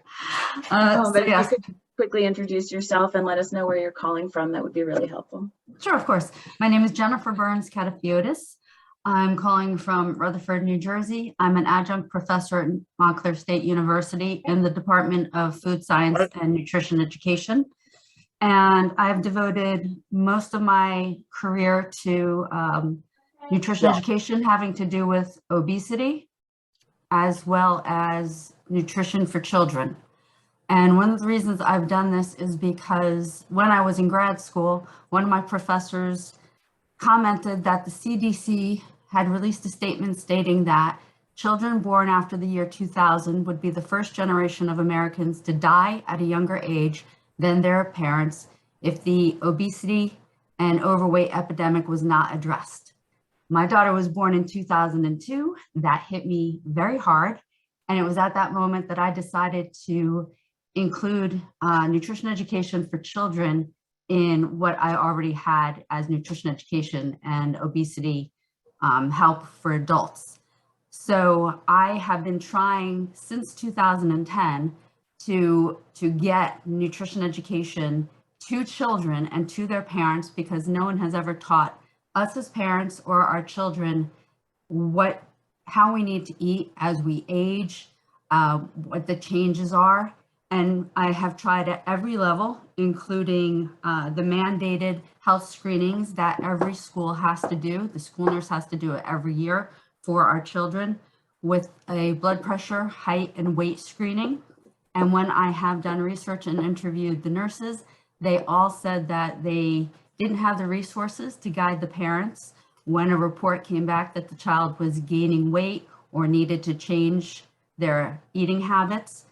But So if yes, you could quickly introduce yourself and let us know where you're calling from, that would be really helpful. sure, of course. My name is Jennifer Burnskadafiotis. I'm calling from Rutherford, New Jersey. I'm an adjunct professor at Montclair State University in the Department of Food Science and Nutrition Education. And I've devoted most of my career to nutrition education having to do with obesity, as well as nutrition for children. And one of the reasons I've done this is because when I was in grad school, one of my professors commented that the CDC had released a statement stating that children born after the year 2000 would be the first generation of Americans to die at a younger age than their parents if the obesity and overweight epidemic was not addressed. My daughter was born in 2002. That hit me very hard. And it was at that moment that I decided to include nutrition education for children in what I already had as nutrition education and obesity help for adults. So I have been trying since 2010 to get nutrition education to children and to their parents, because no one has ever taught us as parents or our children how we need to eat as we age, what the changes are. And I have tried at every level, including the mandated health screenings that every school has to do. The school nurse has to do it every year for our children, with a blood pressure, height, and weight screening. And when I have done research and interviewed the nurses, they all said that they didn't have the resources to guide the parents when a report came back that the child was gaining weight or needed to change their eating habits.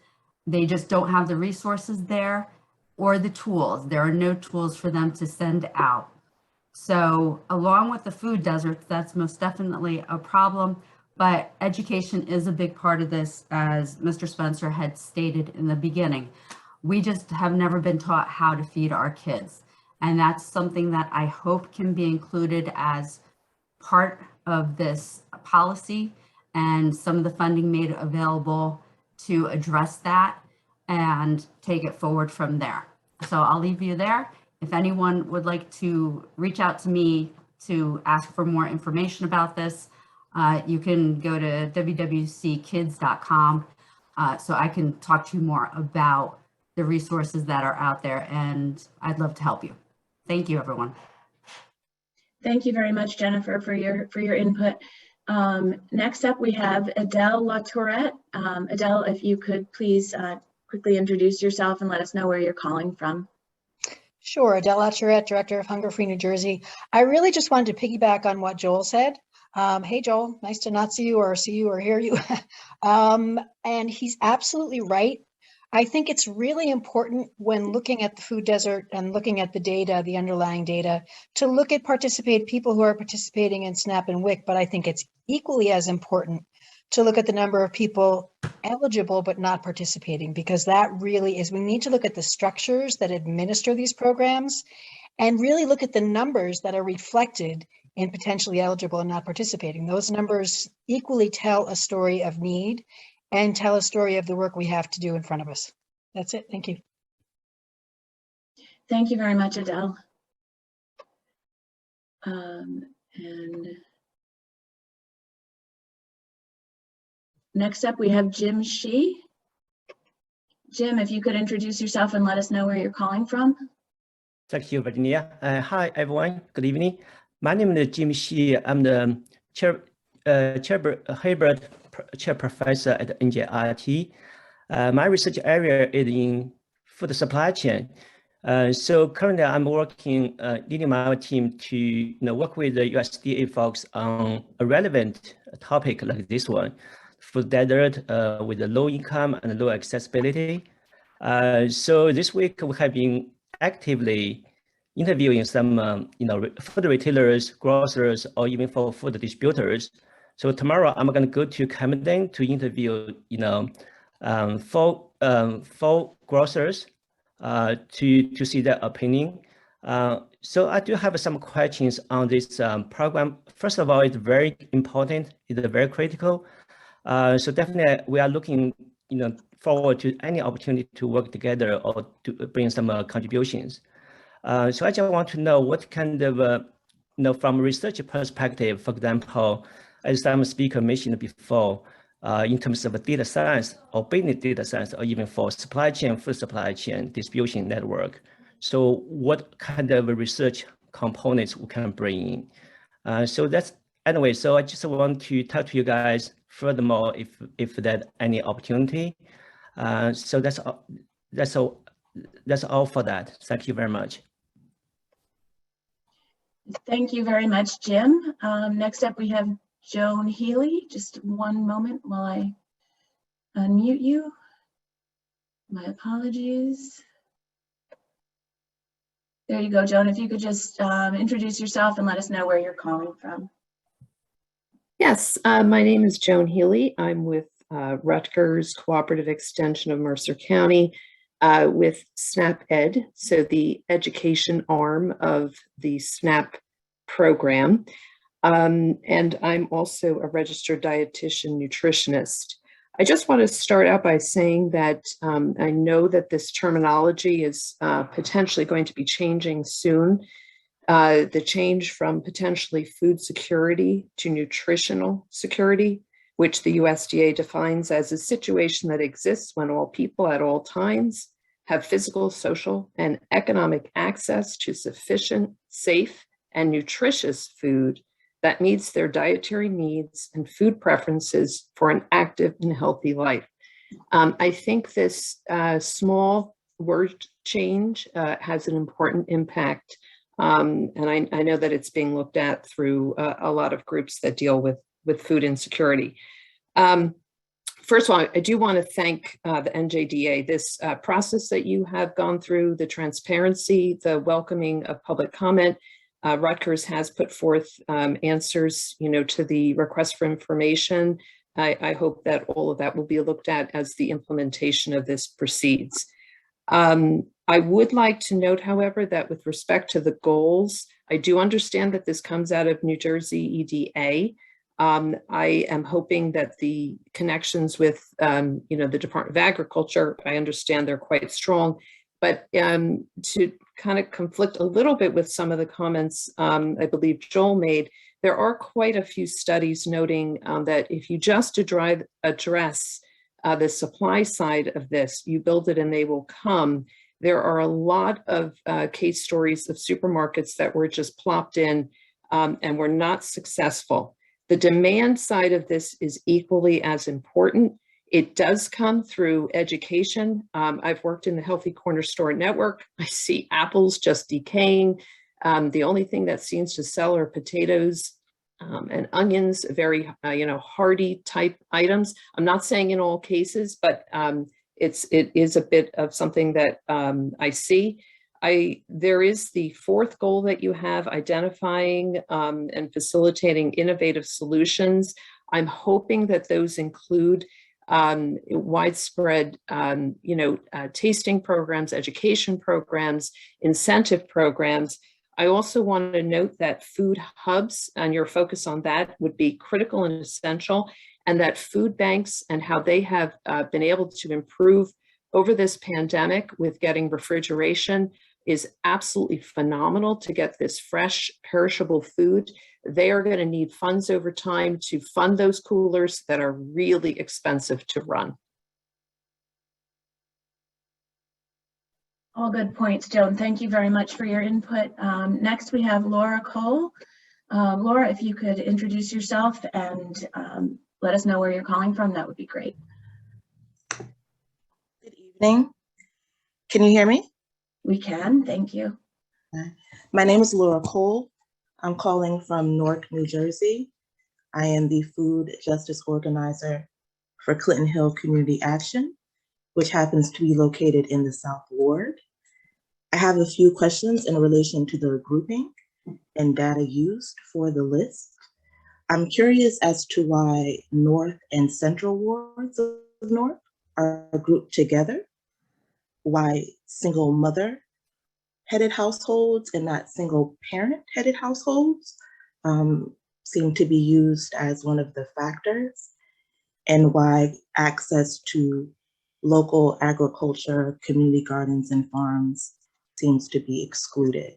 They just don't have the resources there or the tools. There are no tools for them to send out. So along with the food deserts, that's most definitely a problem, but education is a big part of this, as Mr. Spencer had stated in the beginning. We just have never been taught how to feed our kids. And that's something that I hope can be included as part of this policy and some of the funding made available to address that and take it forward from there. So I'll leave you there. If anyone would like to reach out to me to ask for more information about this, you can go to www.kids.com so I can talk to you more about the resources that are out there, and I'd love to help you. Thank you, everyone. Thank you very much, Jennifer, for your input. Next up, we have Adele La Tourette. Adele, if you could please quickly introduce yourself and let us know where you're calling from. Sure, Adele La Tourette, Director of Hunger Free New Jersey. I really just wanted to piggyback on what Joel said. Hey, Joel, nice to not see you or hear you. And he's absolutely right. I think it's really important when looking at the food desert and looking at the data, the underlying data, to look at people who are participating in SNAP and WIC, but I think it's equally as important to look at the number of people eligible but not participating, because that really is, we need to look at the structures that administer these programs and really look at the numbers that are reflected in potentially eligible and not participating. Those numbers equally tell a story of need and tell a story of the work we have to do in front of us. That's it. Thank you. Thank you very much, Adele. And next up, we have Jim Shee. Jim, if you could introduce yourself and let us know where you're calling from. Thank you, Virginia. Hi, everyone. Good evening. My name is Jim Shee. I'm the hybrid chair professor at NJEDA. My research area is in food supply chain. So currently, I'm working, leading my team to work with the USDA folks on a relevant topic like this one, food desert with the low income and low accessibility. So this week we have been actively interviewing some, food retailers, grocers, or even for food distributors. So tomorrow I'm going to go to Camden to interview, four grocers to see their opinion. So I do have some questions on this program. First of all, it's very important. It's very critical. So definitely, we are looking, forward to any opportunity to work together or to bring some contributions. So I just want to know what kind of, from a research perspective, for example, as some speaker mentioned before, in terms of data science or business data science, or even for supply chain, food supply chain, distribution network. So what kind of research components we can bring in? So that's, anyway, so I just want to talk to you guys furthermore if there's any opportunity. So that's all for that. Thank you very much. Thank you very much, Jim. Next up, we have Joan Healy. Just one moment while I unmute you. My apologies. There you go, Joan. If you could just introduce yourself and let us know where you're calling from. Yes, my name is Joan Healy. I'm with Rutgers Cooperative Extension of Mercer County with SNAP Ed, so the education arm of the SNAP program. And I'm also a registered dietitian nutritionist. I just want to start out by saying that I know that this terminology is potentially going to be changing soon. The change from potentially food security to nutritional security, which the USDA defines as a situation that exists when all people at all times have physical, social, and economic access to sufficient, safe, and nutritious food that meets their dietary needs and food preferences for an active and healthy life. I think this small word change has an important impact. And I know that it's being looked at through a lot of groups that deal with food insecurity. First of all, I do want to thank the NJEDA, this process that you have gone through, the transparency, the welcoming of public comment. Rutgers has put forth answers, to the request for information. I hope that all of that will be looked at as the implementation of this proceeds. I would like to note, however, that with respect to the goals, I do understand that this comes out of New Jersey EDA. I am hoping that the connections with, the Department of Agriculture, I understand they're quite strong, but to kind of conflict a little bit with some of the comments I believe Joel made, there are quite a few studies noting that if you just address the supply side of this, you build it and they will come. There are a lot of case stories of supermarkets that were just plopped in and were not successful. The demand side of this is equally as important. It does come through education. I've worked in the Healthy Corner Store network. I see apples just decaying. The only thing that seems to sell are potatoes and onions, very hardy type items. I'm not saying in all cases, but it is a bit of something that I see. There is the fourth goal that you have, identifying and facilitating innovative solutions. I'm hoping that those include widespread, tasting programs, education programs, incentive programs. I also want to note that food hubs and your focus on that would be critical and essential, and that food banks and how they have been able to improve over this pandemic with getting refrigeration is absolutely phenomenal to get this fresh, perishable food. They are going to need funds over time to fund those coolers that are really expensive to run. All good points, Joan. Thank you very much for your input. Next, we have Laura Cole. Laura, if you could introduce yourself and let us know where you're calling from, that would be great. Good evening. Can you hear me? We can, thank you. My name is Laura Cole. I'm calling from Newark, New Jersey. I am the food justice organizer for Clinton Hill Community Action, which happens to be located in the South Ward. I have a few questions in relation to the grouping and data used for the list. I'm curious as to why North and Central wards of North are grouped together, why single mother headed households and not single parent headed households seem to be used as one of the factors, and why access to local agriculture, community gardens, and farms seems to be excluded.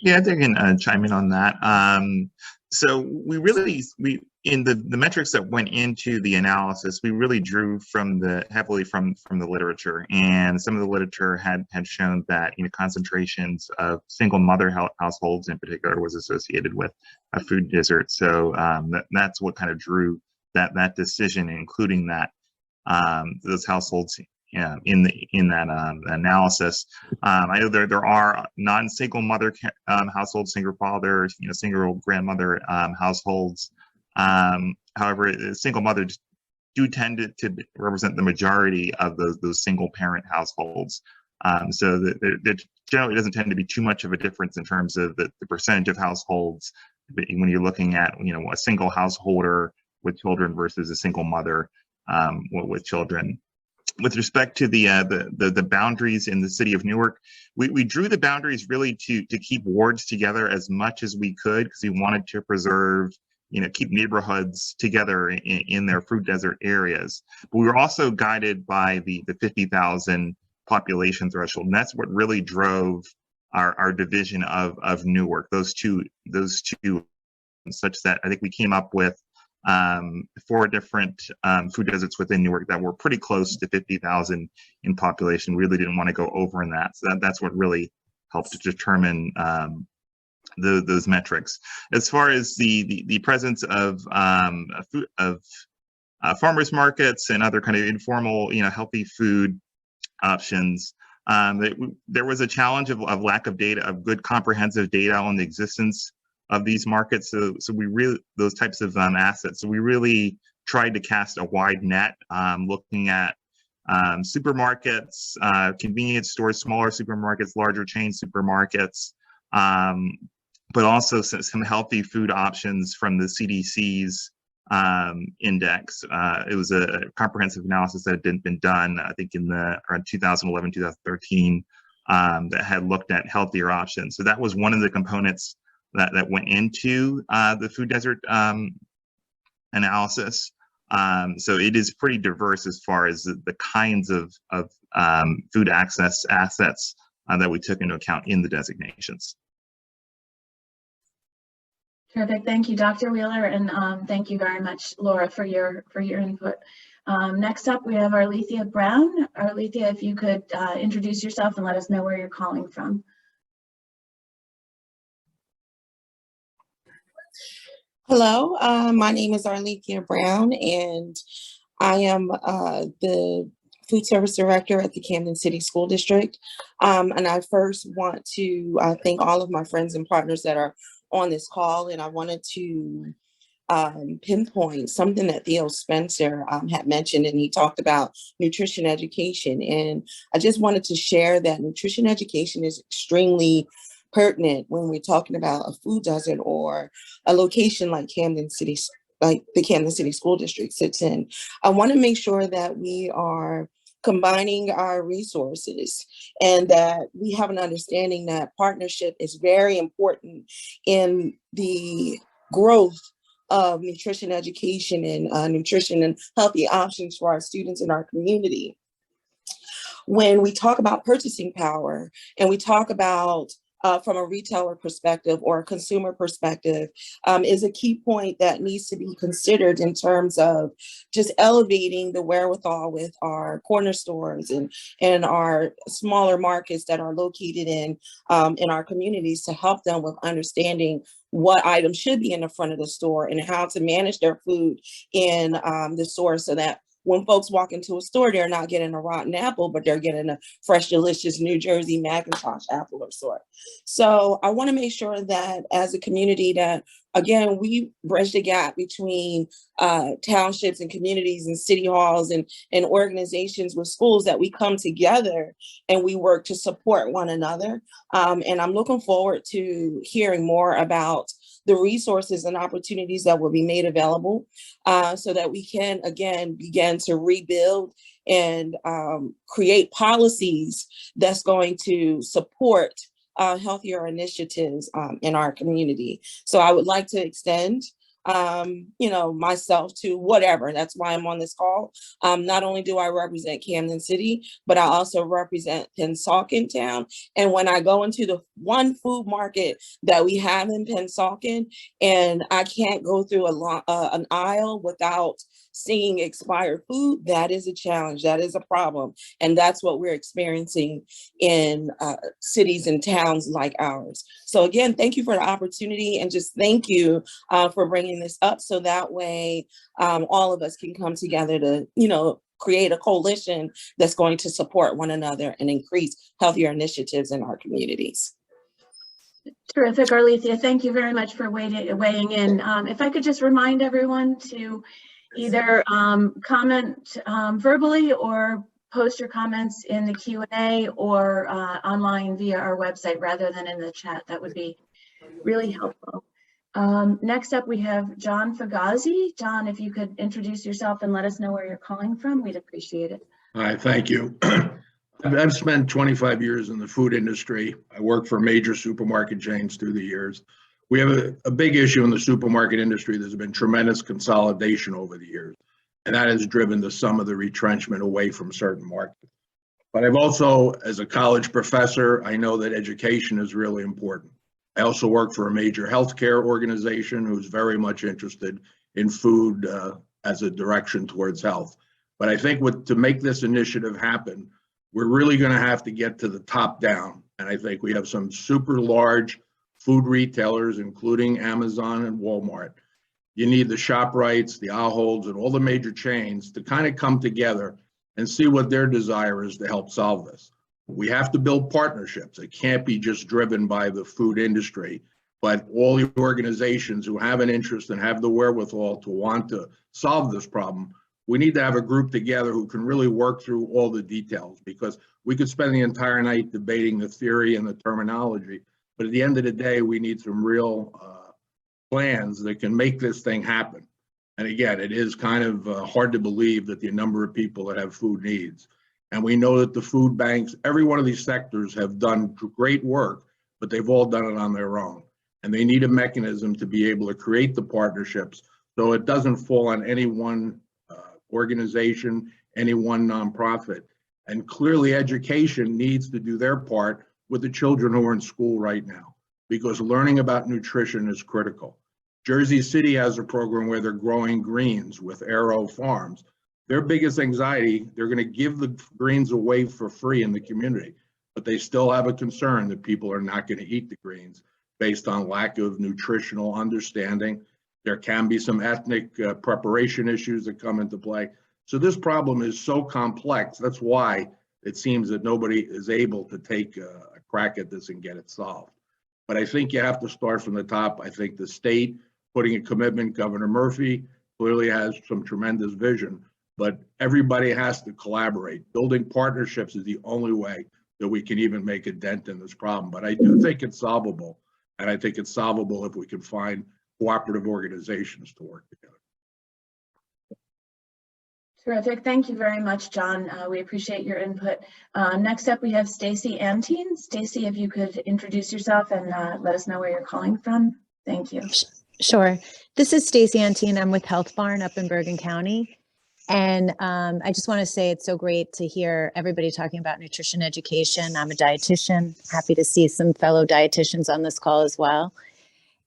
Yeah, I think I can chime in on that. So we in the metrics that went into the analysis, we really drew heavily from the literature, and some of the literature had shown that concentrations of single mother households in particular was associated with a food desert. So that's what kind of drew that decision, including that those households in that analysis. I know there are non-single mother households, single father, single grandmother households. However, single mothers do tend to represent the majority of those single parent households. So there generally doesn't tend to be too much of a difference in terms of the percentage of households when you're looking at a single householder with children versus a single mother with children. With respect to the boundaries in the city of Newark, we drew the boundaries really to keep wards together as much as we could, because we wanted to preserve, keep neighborhoods together in their food desert areas. But we were also guided by the 50,000 population threshold, and that's what really drove our division of Newark. Those two, such that I think we came up with 4 different food deserts within Newark that were pretty close to 50,000 in population. We really didn't want to go over in that. So that's what really helped to determine those metrics. As far as the presence of farmers markets and other kind of informal, healthy food options, there was a challenge of lack of data, of good comprehensive data on the existence of these markets. So we really, those types of assets. So we really tried to cast a wide net, looking at supermarkets, convenience stores, smaller supermarkets, larger chain supermarkets, but also some healthy food options from the CDC's index. It was a comprehensive analysis that had been done, I think, in around 2011, 2013, that had looked at healthier options. So that was one of the components that went into the food desert analysis. So it is pretty diverse as far as the kinds of food access assets that we took into account in the designations. Terrific. Thank you, Dr. Wheeler, and thank you very much, Laura, for your input. Next up, we have Arlethea Brown. Arlethea, if you could introduce yourself and let us know where you're calling from. Hello, my name is Arlethea Brown, and I am the Food Service Director at the Camden City School District. And I first want to thank all of my friends and partners that are on this call, and I wanted to pinpoint something that Theo Spencer had mentioned, and he talked about nutrition education. And I just wanted to share that nutrition education is extremely pertinent when we're talking about a food desert or a location like Camden City, like the Camden City School District sits in. I want to make sure that we are combining our resources and that we have an understanding that partnership is very important in the growth of nutrition education and nutrition and healthy options for our students in our community. When we talk about purchasing power and we talk about from a retailer perspective or a consumer perspective, is a key point that needs to be considered in terms of just elevating the wherewithal with our corner stores and our smaller markets that are located in our communities to help them with understanding what items should be in the front of the store and how to manage their food in the store, so that when folks walk into a store, they're not getting a rotten apple, but they're getting a fresh, delicious New Jersey Macintosh apple or sort. So I want to make sure that as a community that, again, we bridge the gap between townships and communities and city halls and organizations with schools, that we come together and we work to support one another. And I'm looking forward to hearing more about the resources and opportunities that will be made available so that we can, again, begin to rebuild and create policies that's going to support healthier initiatives in our community. So I would like to extend myself to whatever. That's why I'm on this call. Not only do I represent Camden City, but I also represent Pennsauken Town. And when I go into the one food market that we have in Pennsauken, and I can't go through an aisle without seeing expired food, that is a challenge. That is a problem. And that's what we're experiencing in cities and towns like ours. So again, thank you for the opportunity, and just thank you for bringing this up, so that way all of us can come together to, create a coalition that's going to support one another and increase healthier initiatives in our communities. Terrific, Arlethea. Thank you very much for weighing in. If I could just remind everyone to either comment verbally or post your comments in the Q&A or online via our website rather than in the chat. That would be really helpful. Next up, we have John Fagazi. John, if you could introduce yourself and let us know where you're calling from, we'd appreciate it. Hi, thank you. I've spent 25 years in the food industry. I worked for major supermarket chains through the years. We have a big issue in the supermarket industry. There's been tremendous consolidation over the years, and that has driven some of the retrenchment away from certain markets. But I've also, as a college professor, I know that education is really important. I also work for a major healthcare organization who's very much interested in food as a direction towards health. But I think to make this initiative happen, we're really going to have to get to the top down. And I think we have some super large food retailers, including Amazon and Walmart. You need the ShopRites, the Aholds, and all the major chains to kind of come together and see what their desire is to help solve this. We have to build partnerships. It can't be just driven by the food industry, but all the organizations who have an interest and have the wherewithal to want to solve this problem, we need to have a group together who can really work through all the details, because we could spend the entire night debating the theory and the terminology, but at the end of the day, we need some real plans that can make this thing happen. And again, it is kind of hard to believe that the number of people that have food needs. And we know that the food banks, every one of these sectors have done great work, but they've all done it on their own. And they need a mechanism to be able to create the partnerships so it doesn't fall on any one organization, any one nonprofit. And clearly education needs to do their part with the children who are in school right now, because learning about nutrition is critical. Jersey City has a program where they're growing greens with Aero Farms. Their biggest anxiety, they're going to give the greens away for free in the community, but they still have a concern that people are not going to eat the greens based on lack of nutritional understanding. There can be some ethnic preparation issues that come into play. So this problem is so complex. That's why it seems that nobody is able to take a crack at this and get it solved. But I think you have to start from the top. I think the state putting a commitment, Governor Murphy clearly has some tremendous vision, but everybody has to collaborate. Building partnerships is the only way that we can even make a dent in this problem. But I do think it's solvable, and I think it's solvable if we can find cooperative organizations to work together. Terrific. Thank you very much, John. We appreciate your input. Next up, we have Stacy Antine. Stacy, if you could introduce yourself and let us know where you're calling from. Thank you. Sure. This is Stacy Antine. I'm with Health Barn up in Bergen County. And I just want to say it's so great to hear everybody talking about nutrition education. I'm a dietitian. Happy to see some fellow dietitians on this call as well.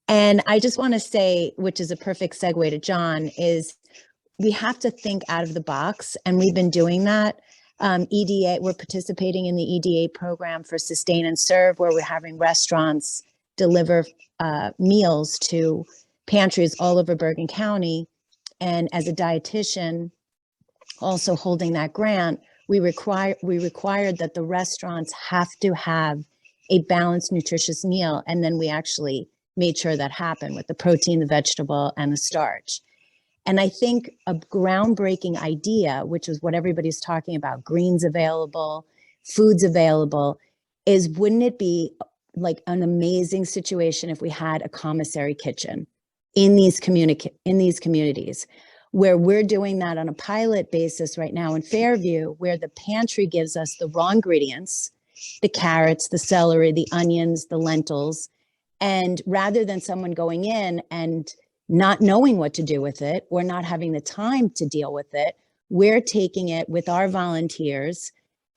And I just want to say, which is a perfect segue to John, is we have to think out of the box, and we've been doing that. EDA, we're participating in the EDA program for Sustain and Serve, where we're having restaurants deliver meals to pantries all over Bergen County. And as a dietitian, also holding that grant, we required that the restaurants have to have a balanced, nutritious meal. And then we actually made sure that happened with the protein, the vegetable, and the starch. And I think a groundbreaking idea, which is what everybody's talking about, greens available, foods available, is wouldn't it be like an amazing situation if we had a commissary kitchen in these communities where we're doing that on a pilot basis right now in Fairview, where the pantry gives us the raw ingredients, the carrots, the celery, the onions, the lentils. And rather than someone going in and not knowing what to do with it or not having the time to deal with it, we're taking it with our volunteers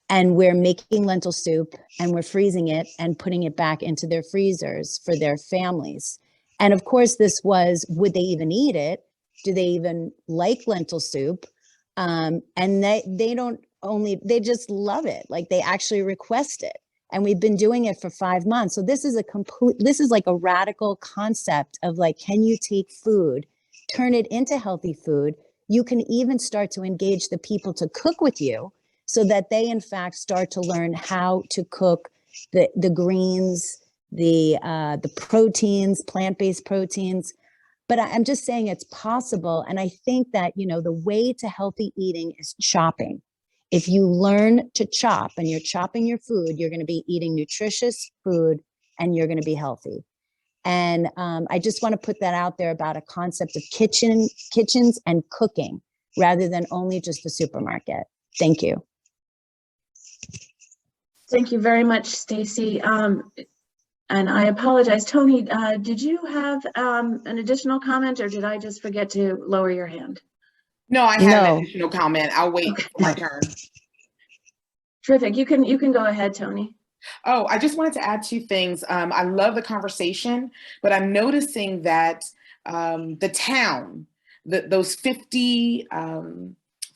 and we're making lentil soup and we're freezing it and putting it back into their freezers for their families. And of course, this was, would they even eat it? Do they even like lentil soup? And they don't only, they just love it. Like they actually request it. And we've been doing it for 5 months. So this is this is like a radical concept of like, can you take food, turn it into healthy food? You can even start to engage the people to cook with you so that they in fact start to learn how to cook the greens, the proteins, plant-based proteins. But I'm just saying it's possible. And I think that, you know, the way to healthy eating is chopping. If you learn to chop and you're chopping your food, you're going to be eating nutritious food and you're going to be healthy. And I just want to put that out there about a concept of kitchens and cooking rather than only just the supermarket. Thank you. Thank you very much, Stacy. And I apologize, Tony, did you have an additional comment or did I just forget to lower your hand? No, I have an additional comment. I'll wait for my turn. Terrific. You can go ahead, Tony. Oh, I just wanted to add 2 things. I love the conversation, but I'm noticing that the town, those 50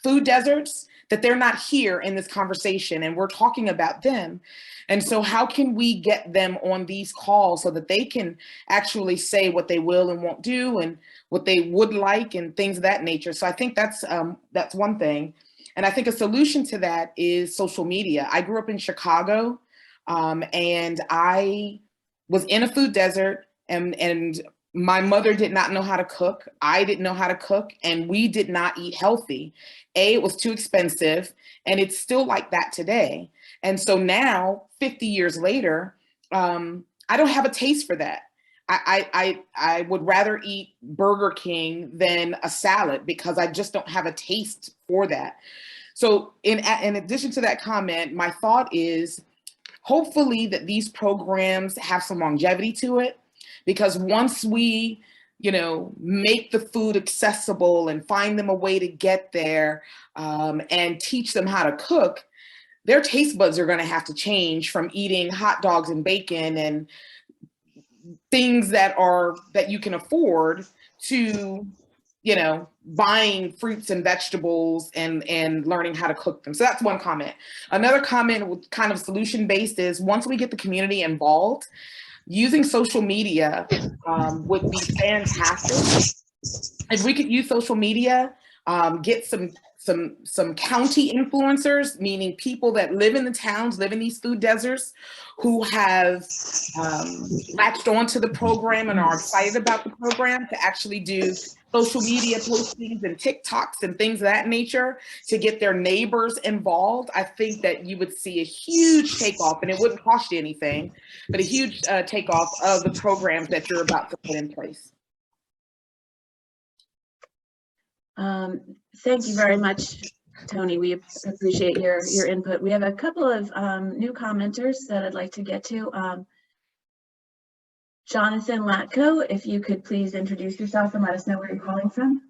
food deserts, that they're not here in this conversation and we're talking about them. And so how can we get them on these calls so that they can actually say what they will and won't do and what they would like and things of that nature. So I think that's one thing. And I think a solution to that is social media. I grew up in Chicago and I was in a food desert and my mother did not know how to cook. I didn't know how to cook and we did not eat healthy. It was too expensive and it's still like that today. And so now 50 years later, I don't have a taste for that. I would rather eat Burger King than a salad because I just don't have a taste for that. So in addition to that comment, my thought is hopefully that these programs have some longevity to it, because once we, you know, make the food accessible and find them a way to get there and teach them how to cook, their taste buds are going to have to change from eating hot dogs and bacon and things that you can afford to, you know, buying fruits and vegetables and learning how to cook them. So that's one comment. Another comment kind of solution based is once we get the community involved, using social media would be fantastic. If we could use social media, get some county influencers, meaning people that live in the towns, live in these food deserts, who have latched onto the program and are excited about the program to actually do social media postings and TikToks and things of that nature to get their neighbors involved. I think that you would see a huge takeoff, and it wouldn't cost you anything, but a huge takeoff of the programs that you're about to put in place. Thank you very much, Tony. We appreciate your input. We have a couple of new commenters that I'd like to get to. Jonathan Latko, if you could please introduce yourself and let us know where you're calling from.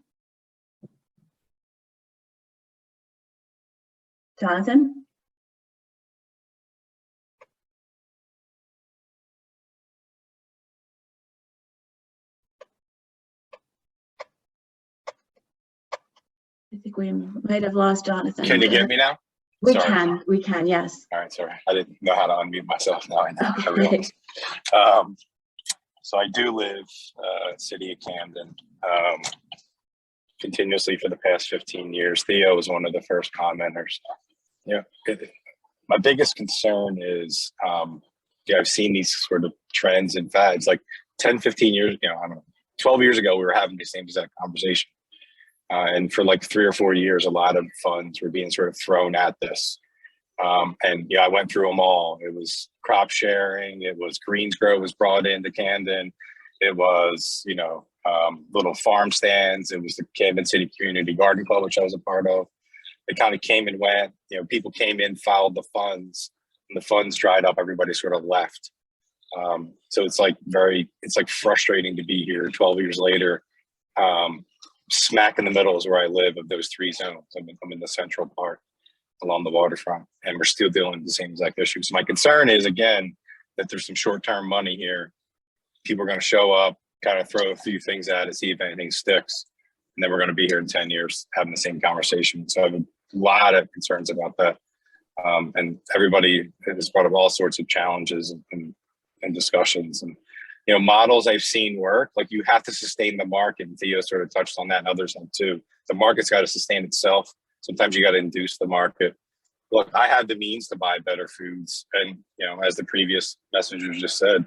Jonathan? I think we might have lost Jonathan. Can you get me now? We can, yes. All right, sorry. I didn't know how to unmute myself. Now I know. I realize. So I do live city of Camden continuously for the past 15 years. Theo was one of the first commenters. You know, my biggest concern is, I've seen these sort of trends and fads like 10, 15 years, I don't know, 12 years ago, we were having the same exact conversation. And for like 3 or 4 years, a lot of funds were being sort of thrown at this. And I went through them all. It was crop sharing. It was Greensgrove was brought into Camden. It was, little farm stands. It was the Camden City Community Garden Club, which I was a part of. It kind of came and went. You know, people came in, filed the funds. When the funds dried up, everybody sort of left. So it's like frustrating to be here 12 years later. Smack in the middle is where I live of those three zones. I'm in the central part along the waterfront, and we're still dealing with the same exact issues. My concern is, again, that there's some short-term money here. People are going to show up, kind of throw a few things at it, see if anything sticks, and then we're going to be here in 10 years having the same conversation. So I have a lot of concerns about that. And everybody is part of all sorts of challenges and discussions. And, you know, models I've seen work, like you have to sustain the market. And Theo sort of touched on that, and others have too. The market's got to sustain itself. Sometimes you got to induce the market. Look, I have the means to buy better foods. And, you know, as the previous messenger just said,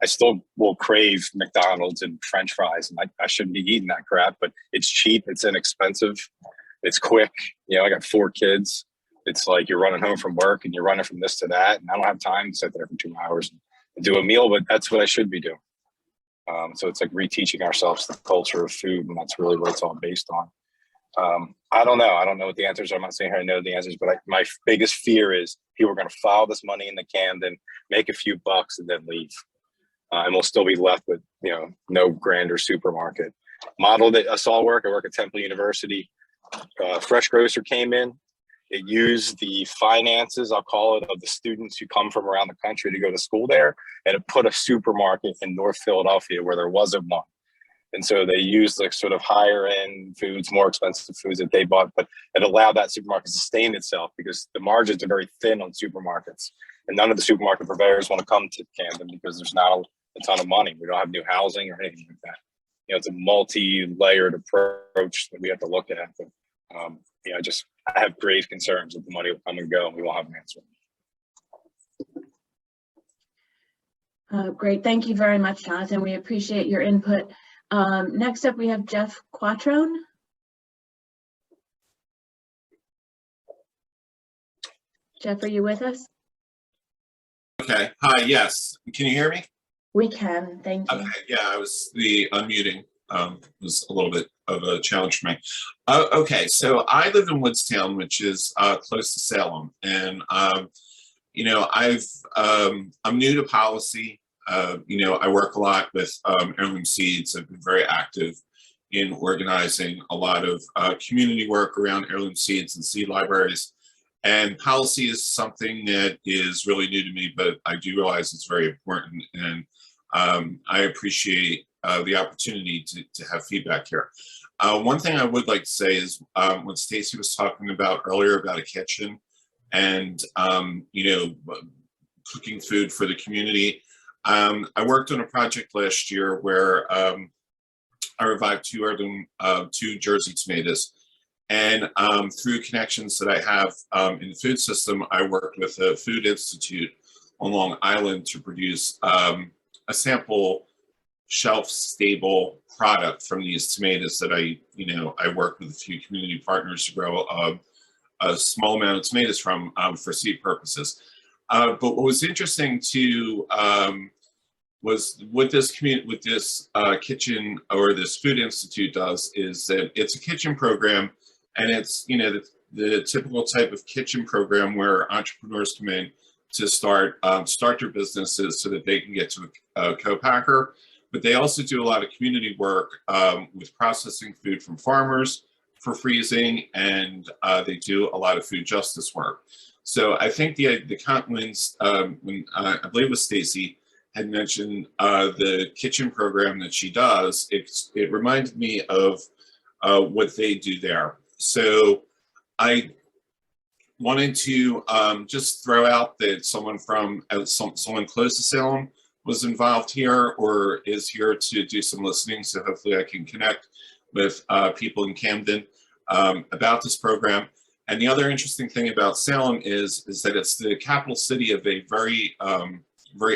I still will crave McDonald's and French fries. And I shouldn't be eating that crap, but it's cheap, it's inexpensive, it's quick. You know, I got 4 kids. It's like you're running home from work and you're running from this to that. And I don't have time to sit there for 2 hours and do a meal, but that's what I should be doing. So it's like reteaching ourselves the culture of food, and that's really what it's all based on. I don't know. I don't know what the answers are. I'm not saying I know the answers, but my biggest fear is people are going to file this money in the Camden, make a few bucks, and then leave. And we'll still be left with, you know, no grander supermarket. Model that I saw work. I work at Temple University. Fresh grocer came in. It used the finances, I'll call it, of the students who come from around the country to go to school there, and it put a supermarket in North Philadelphia where there wasn't one. And so they used like sort of higher end foods, more expensive foods that they bought, but it allowed that supermarket to sustain itself because the margins are very thin on supermarkets. And none of the supermarket purveyors want to come to Camden because there's not a ton of money. We don't have new housing or anything like that. You know, it's a multi-layered approach that we have to look at. But, you know, I have grave concerns that the money will come and go and we won't have an answer. Great. Thank you very much, Jonathan. We appreciate your input. Next up, we have Jeff Quattrone. Jeff, are you with us? Okay. Hi. Yes. Can you hear me? We can. Thank you. Okay. Yeah, the unmuting was a little bit of a challenge for me. Okay. So I live in Woodstown, which is close to Salem, and you know, I'm new to policy. You know, I work a lot with heirloom seeds. I've been very active in organizing a lot of community work around heirloom seeds and seed libraries. And policy is something that is really new to me, but I do realize it's very important. And I appreciate the opportunity to have feedback here. One thing I would like to say is what Stacy was talking about earlier about a kitchen and, you know, cooking food for the community. I worked on a project last year where I revived two Jersey tomatoes. And through connections that I have in the food system, I worked with a food institute on Long Island to produce a sample shelf-stable product from these tomatoes that I worked with a few community partners to grow a small amount of tomatoes from for seed purposes. But what was interesting too was what this kitchen or this food institute does is that it's a kitchen program, and it's, you know, the typical type of kitchen program where entrepreneurs come in to start their businesses so that they can get to a co-packer. But they also do a lot of community work with processing food from farmers for freezing, and they do a lot of food justice work. So I think the when I believe it was Stacy had mentioned the kitchen program that she does, it reminded me of what they do there. So I wanted to just throw out that someone close to Salem was involved here or is here to do some listening. So hopefully I can connect with people in Camden about this program. And the other interesting thing about Salem is that it's the capital city of a very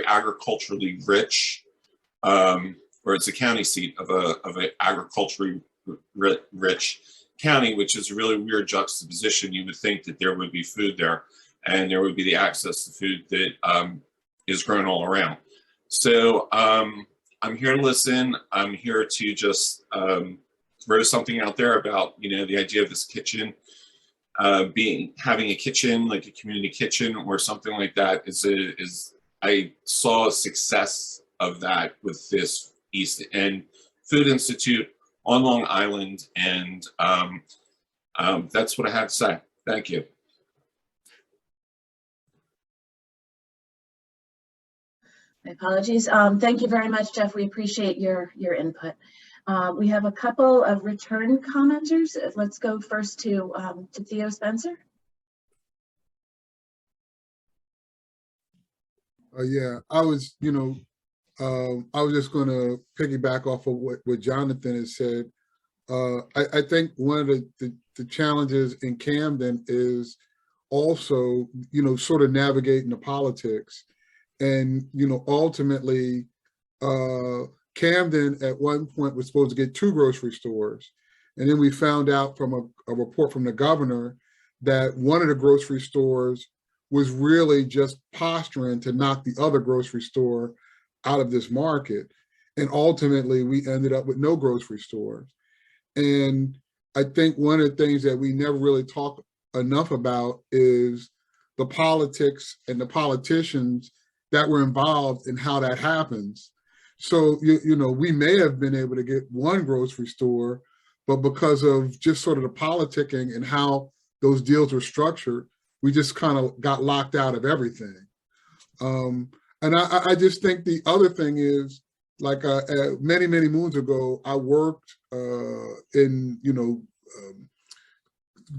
agriculturally rich, or it's a county seat of an agriculturally rich county, which is a really weird juxtaposition. You would think that there would be food there and there would be the access to food that is grown all around. So I'm here to listen. I'm here to just throw something out there about, you know, the idea of this kitchen having a kitchen, like a community kitchen or something like that I saw a success of that with this East End Food Institute on Long Island, and that's what I have to say. Thank you. My apologies. Thank you very much, Jeff. We appreciate your input. We have a couple of return commenters. Let's go first to Theo Spencer. Yeah, I was just going to piggyback off of what Jonathan has said. I think one of the challenges in Camden is also, sort of navigating the politics. And, ultimately, Camden at one point was supposed to get 2 grocery stores. And then we found out from a report from the governor that one of the grocery stores was really just posturing to knock the other grocery store out of this market. And ultimately, we ended up with no grocery stores. And I think one of the things that we never really talk enough about is the politics and the politicians that were involved in how that happens. So, we may have been able to get 1 grocery store, but because of just sort of the politicking and how those deals were structured, we just kind of got locked out of everything. And I just think the other thing is, like many, many moons ago, I worked in,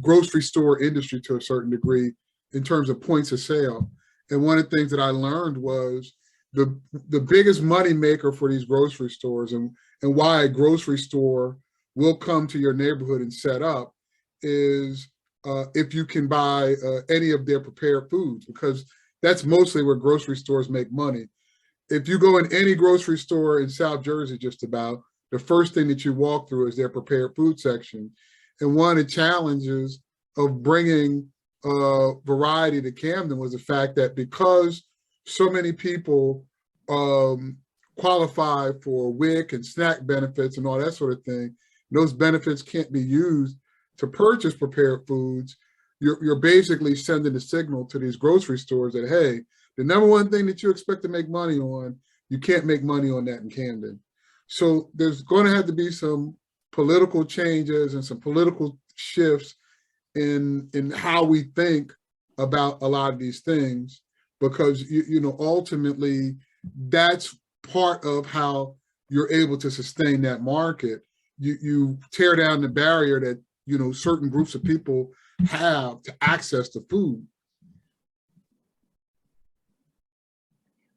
grocery store industry to a certain degree in terms of points of sale. And one of the things that I learned was the biggest money maker for these grocery stores and why a grocery store will come to your neighborhood and set up is if you can buy any of their prepared foods, because that's mostly where grocery stores make money. If you go in any grocery store in South Jersey, just about, the first thing that you walk through is their prepared food section. And one of the challenges of bringing variety to Camden was the fact that because so many people qualify for WIC and SNAP benefits and all that sort of thing, those benefits can't be used to purchase prepared foods. You're basically sending a signal to these grocery stores that, hey, the number one thing that you expect to make money on, you can't make money on that in Camden. So there's going to have to be some political changes and some political shifts in how we think about a lot of these things, because ultimately that's part of how you're able to sustain that market. You tear down the barrier that certain groups of people have to access the food.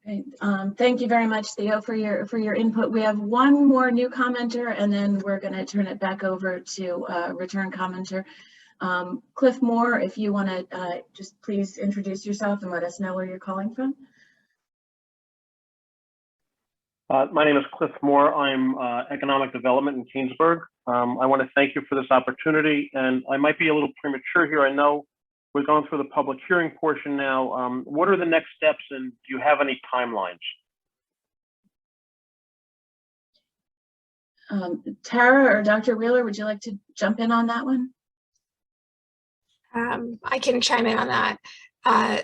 Okay. Thank you very much, Theo, for your input. We have one more new commenter, and then we're going to turn it back over to return commenter. Cliff Moore, if you want to just please introduce yourself and let us know where you're calling from. My name is Cliff Moore. I'm Economic Development in Keansburg. I want to thank you for this opportunity, and I might be a little premature here. I know we're going through the public hearing portion now. What are the next steps, and do you have any timelines? Tara or Dr. Wheeler, would you like to jump in on that one? I can chime in on that.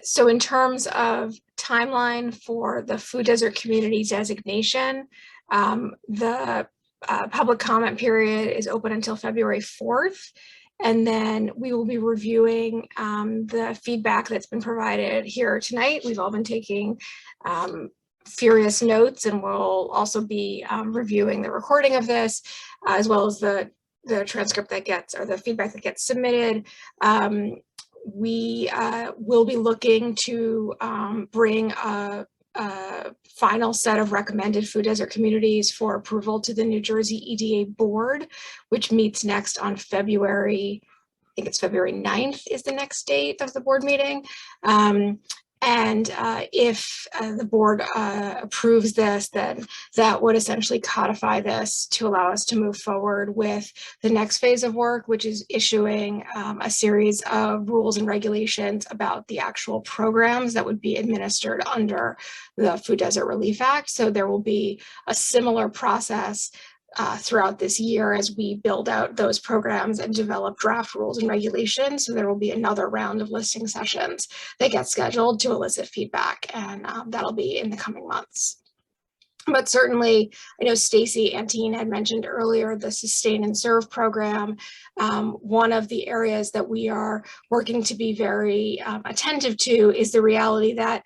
So in terms of timeline for the food desert community designation, the public comment period is open until February 4th. And then we will be reviewing the feedback that's been provided here tonight. We've all been taking furious notes, and we'll also be reviewing the recording of this, as well as the transcript that gets, or the feedback that gets submitted. We will be looking to bring a final set of recommended food desert communities for approval to the New Jersey EDA board, which meets next on February, I think it's February 9th is the next date of the board meeting. And if the board approves this, then that would essentially codify this to allow us to move forward with the next phase of work, which is issuing a series of rules and regulations about the actual programs that would be administered under the Food Desert Relief Act. So there will be a similar process throughout this year as we build out those programs and develop draft rules and regulations. So there will be another round of listening sessions that get scheduled to elicit feedback, and that'll be in the coming months. But certainly, I know Stacy Antine had mentioned earlier the Sustain and Serve program. One of the areas that we are working to be very attentive to is the reality that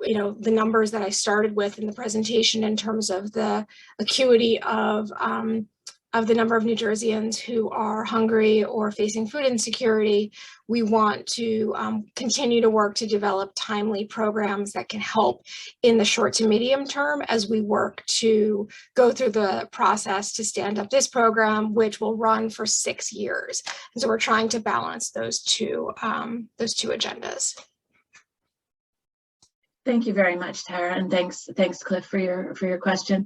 the numbers that I started with in the presentation in terms of the acuity of the number of New Jerseyans who are hungry or facing food insecurity. We want to continue to work to develop timely programs that can help in the short to medium term as we work to go through the process to stand up this program, which will run for 6 years. And so we're trying to balance those two agendas. Thank you very much, Tara, and thanks, Cliff, for your question.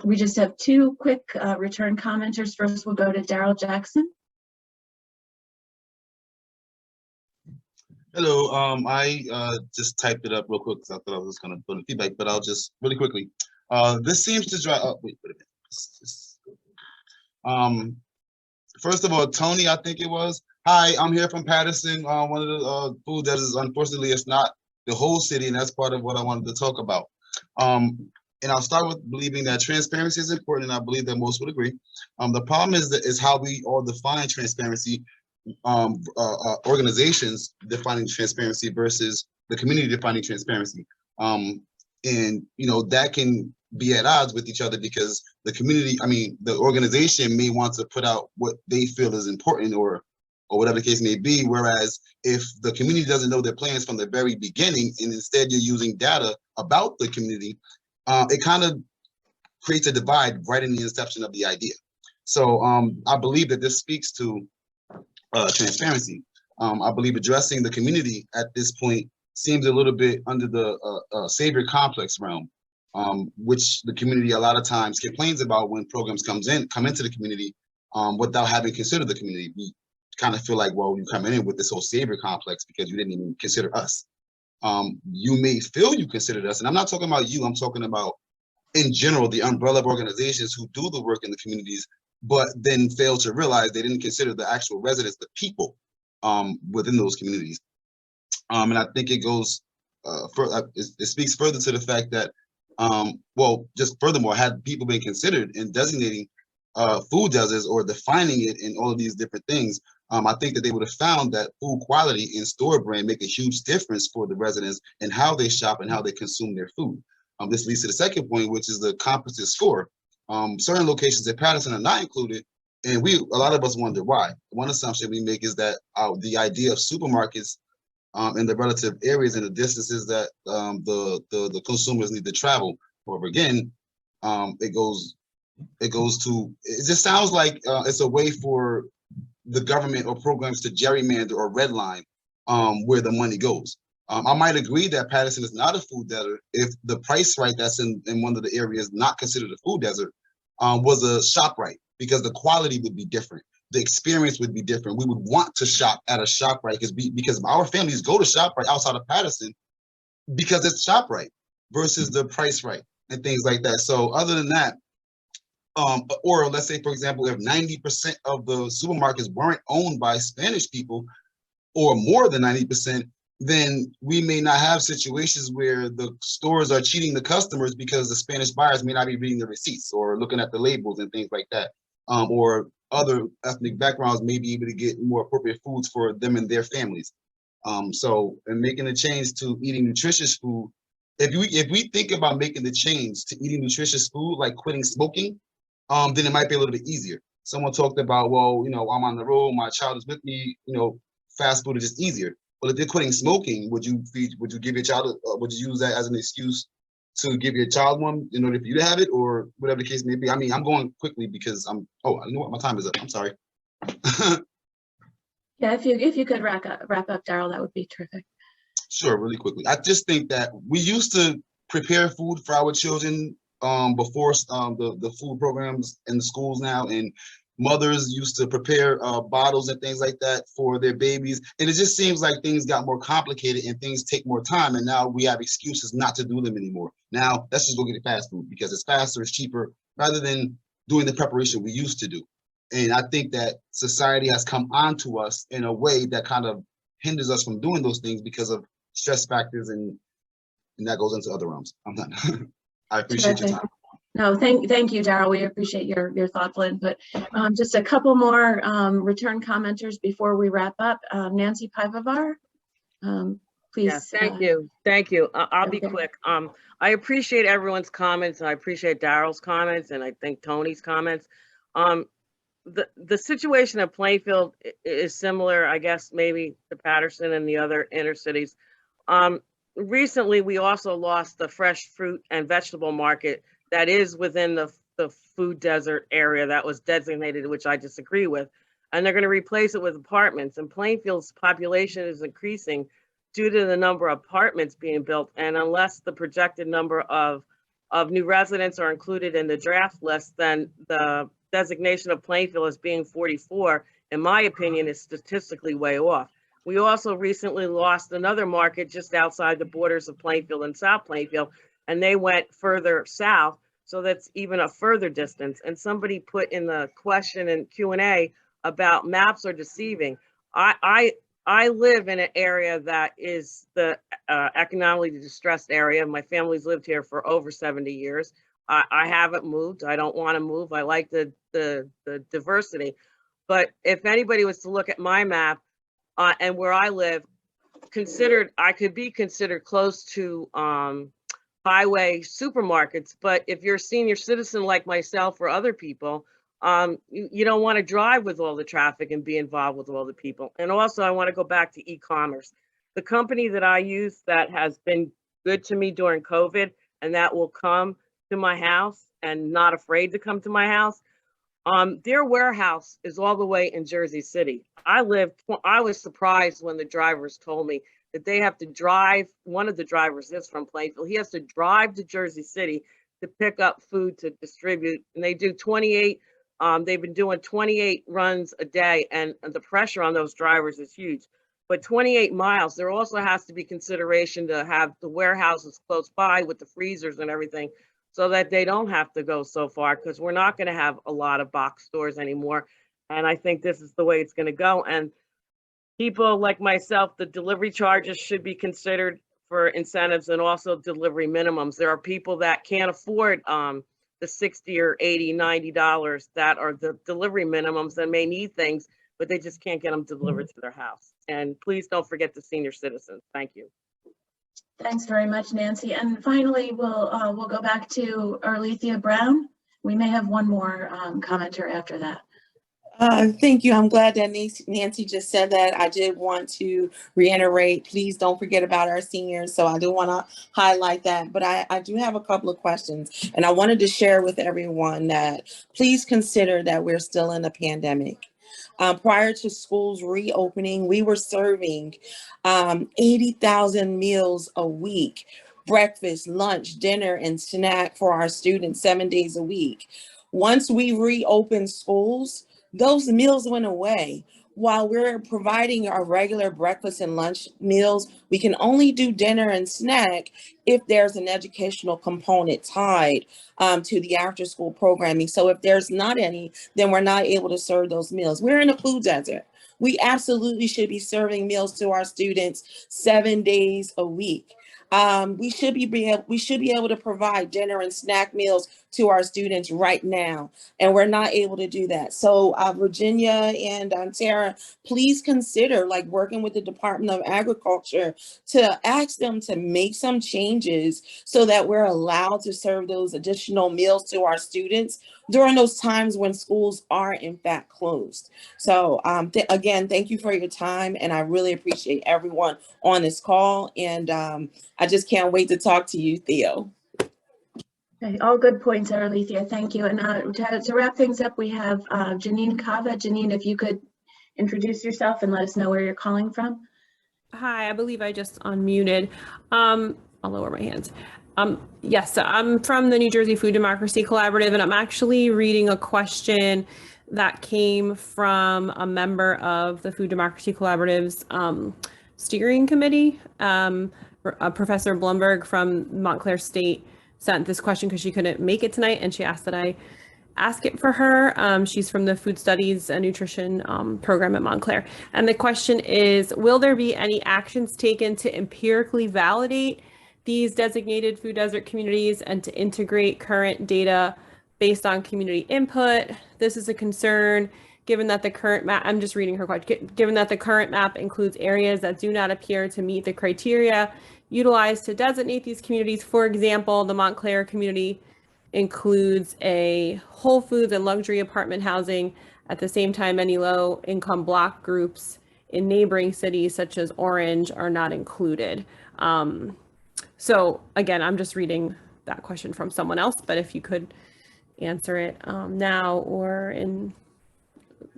We just have 2 quick return commenters. First, we'll go to Darryl Jackson. Hello, I just typed it up real quick because I thought I was going to put a feedback, but I'll just really quickly. This seems to drive. Oh, wait a minute. First of all, Tony, I think it was. Hi, I'm here from Patterson. One of the food that is, unfortunately, it's not the whole city, and that's part of what I wanted to talk about. And I'll start with believing that transparency is important, and I believe that most would agree. The problem is how we all define transparency, organizations defining transparency versus the community defining transparency. And that can be at odds with each other because the community, the organization may want to put out what they feel is important or whatever the case may be. Whereas if the community doesn't know their plans from the very beginning, and instead you're using data about the community, it kind of creates a divide right in the inception of the idea. So I believe that this speaks to transparency. I believe addressing the community at this point seems a little bit under the savior complex realm, which the community a lot of times complains about when programs come into the community without having considered the community. We kind of feel like, well, you come in with this whole savior complex because you didn't even consider us. You may feel you considered us, and I'm not talking about you, I'm talking about in general, the umbrella of organizations who do the work in the communities, but then fail to realize they didn't consider the actual residents, the people within those communities. And I think it goes, it speaks further to the fact that, just furthermore, had people been considered in designating food deserts or defining it in all of these different things, I think that they would have found that food quality and store brand make a huge difference for the residents and how they shop and how they consume their food. This leads to the second point, which is the composite score. Certain locations at Patterson are not included, and a lot of us wonder why. One assumption we make is that the idea of supermarkets in the relative areas and the distances that the consumers need to travel. However, again, it just sounds like it's a way for the government or programs to gerrymander or redline where the money goes. I might agree that Patterson is not a food desert if the price right that's in one of the areas not considered a food desert was a shop right, because the quality would be different. The experience would be different. We would want to shop at a shop right because our families go to shop right outside of Patterson because it's shop right versus the price right and things like that. So other than that, or let's say, for example, if 90% of the supermarkets weren't owned by Spanish people or more than 90%, then we may not have situations where the stores are cheating the customers because the Spanish buyers may not be reading the receipts or looking at the labels and things like that. Or other ethnic backgrounds may be able to get more appropriate foods for them and their families. So in making a change to eating nutritious food, if we think about making the change to eating nutritious food, like quitting smoking, then it might be a little bit easier. Someone talked about, well, I'm on the road, my child is with me, fast food is just easier. Well, if they're quitting smoking, would you give your child, would you use that as an excuse to give your child one in order for you to have it, or whatever the case may be? I'm going quickly because I know what, my time is up. I'm sorry. Yeah, if you could wrap up, Darryl, that would be terrific. Sure, really quickly. I just think that we used to prepare food for our children before the food programs in the schools now, and mothers used to prepare bottles and things like that for their babies. And it just seems like things got more complicated and things take more time. And now we have excuses not to do them anymore. Now let's just go get fast food because it's faster, it's cheaper, rather than doing the preparation we used to do. And I think that society has come onto us in a way that kind of hinders us from doing those things because of stress factors, and that goes into other realms. I'm done. I appreciate your time. No, thank you, Darryl. We appreciate your thoughtful input. Just a couple more return commenters before we wrap up. Nancy Peavovar, please. Yeah, thank you. I'll be quick. I appreciate everyone's comments, and I appreciate Darryl's comments, and I think Tony's comments. The situation at Plainfield is similar, I guess, maybe to Patterson and the other inner cities. Recently, we also lost the fresh fruit and vegetable market that is within the food desert area that was designated, which I disagree with. And they're going to replace it with apartments. And Plainfield's population is increasing due to the number of apartments being built. And unless the projected number of new residents are included in the draft list, then the designation of Plainfield as being 44, in my opinion, is statistically way off. We also recently lost another market just outside the borders of Plainfield and South Plainfield, and they went further south. So that's even a further distance. And somebody put in the question in Q&A about maps are deceiving. I live in an area that is the economically distressed area. My family's lived here for over 70 years. I haven't moved. I don't want to move. I like the diversity. But if anybody was to look at my map and where I live, I could be considered close to highway supermarkets. But if you're a senior citizen like myself or other people, you don't want to drive with all the traffic and be involved with all the people. And also, I want to go back to e-commerce. The company that I use that has been good to me during COVID and that will come to my house and not afraid to come to my house, their warehouse is all the way in Jersey City. I was surprised when the drivers told me that they have to drive. One of the drivers is from Plainfield. He has to drive to Jersey City to pick up food to distribute. And they do 28, they've been doing 28 runs a day, and the pressure on those drivers is huge. But 28 miles, there also has to be consideration to have the warehouses close by with the freezers and everything so that they don't have to go so far, because we're not going to have a lot of box stores anymore. And I think this is the way it's going to go. And people like myself, the delivery charges should be considered for incentives and also delivery minimums. There are people that can't afford the $60 or $80, $90 that are the delivery minimums and may need things, but they just can't get them delivered to their house. And please don't forget the senior citizens. Thank you. Thanks very much, Nancy. And finally, we'll go back to Arlethea Brown. We may have one more commenter after that. Thank you. I'm glad that Nancy just said that. I did want to reiterate, please don't forget about our seniors. So I do want to highlight that. But I do have a couple of questions. And I wanted to share with everyone that please consider that we're still in a pandemic. Prior to schools reopening, we were serving 80,000 meals a week, breakfast, lunch, dinner, and snack for our students 7 days a week. Once we reopened schools, those meals went away. While we're providing our regular breakfast and lunch meals, we can only do dinner and snack if there's an educational component tied to the after school programming. So if there's not any, then we're not able to serve those meals. We're in a food desert. We absolutely should be serving meals to our students 7 days a week. We should be able to provide dinner and snack meals to our students right now, and we're not able to do that. So Virginia and Tara, please consider working with the Department of Agriculture to ask them to make some changes so that we're allowed to serve those additional meals to our students during those times when schools are in fact closed. So again, thank you for your time, and I really appreciate everyone on this call, and I just can't wait to talk to you, Theo. Okay, all good points, Arlethea. Thank you. And to wrap things up, we have Janine Cava. Janine, if you could introduce yourself and let us know where you're calling from. Hi, I believe I just unmuted. I'll lower my hands. Yes, I'm from the New Jersey Food Democracy Collaborative, and I'm actually reading a question that came from a member of the Food Democracy Collaborative's steering committee. Professor Blumberg from Montclair State sent this question because she couldn't make it tonight, and she asked that I ask it for her. She's from the Food Studies and Nutrition program at Montclair. And the question is, will there be any actions taken to empirically validate these designated food desert communities and to integrate current data based on community input? This is a concern given that the current map, I'm just reading her question, given that the current map includes areas that do not appear to meet the criteria utilized to designate these communities. For example, the Montclair community includes a Whole Foods and luxury apartment housing. At the same time, many low-income block groups in neighboring cities such as Orange are not included. So again, I'm just reading that question from someone else, but if you could answer it now or in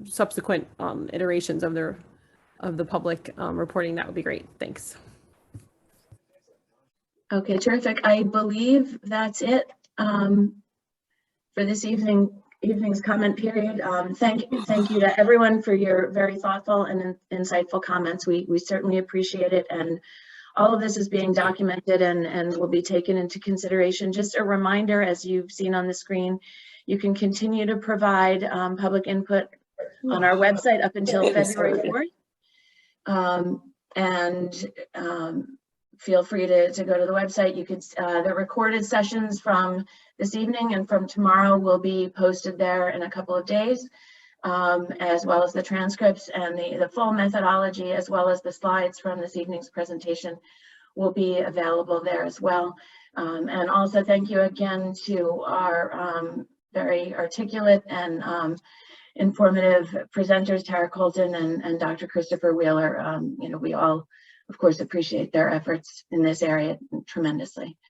subsequent iterations of the public reporting, that would be great. Thanks. Okay, terrific. I believe that's it for this evening's comment period. Thank you to everyone for your very thoughtful and insightful comments. We certainly appreciate it, and all of this is being documented and will be taken into consideration. Just a reminder, as you've seen on the screen, you can continue to provide public input on our website up until February 4th. Feel free to go to the website. You could, the recorded sessions from this evening and from tomorrow will be posted there in a couple of days, as well as the transcripts, and the full methodology, as well as the slides from this evening's presentation will be available there as well. And also thank you again to our very articulate and informative presenters, Tara Colton and Dr. Christopher Wheeler. You know, we all, of course, appreciate their efforts in this area tremendously.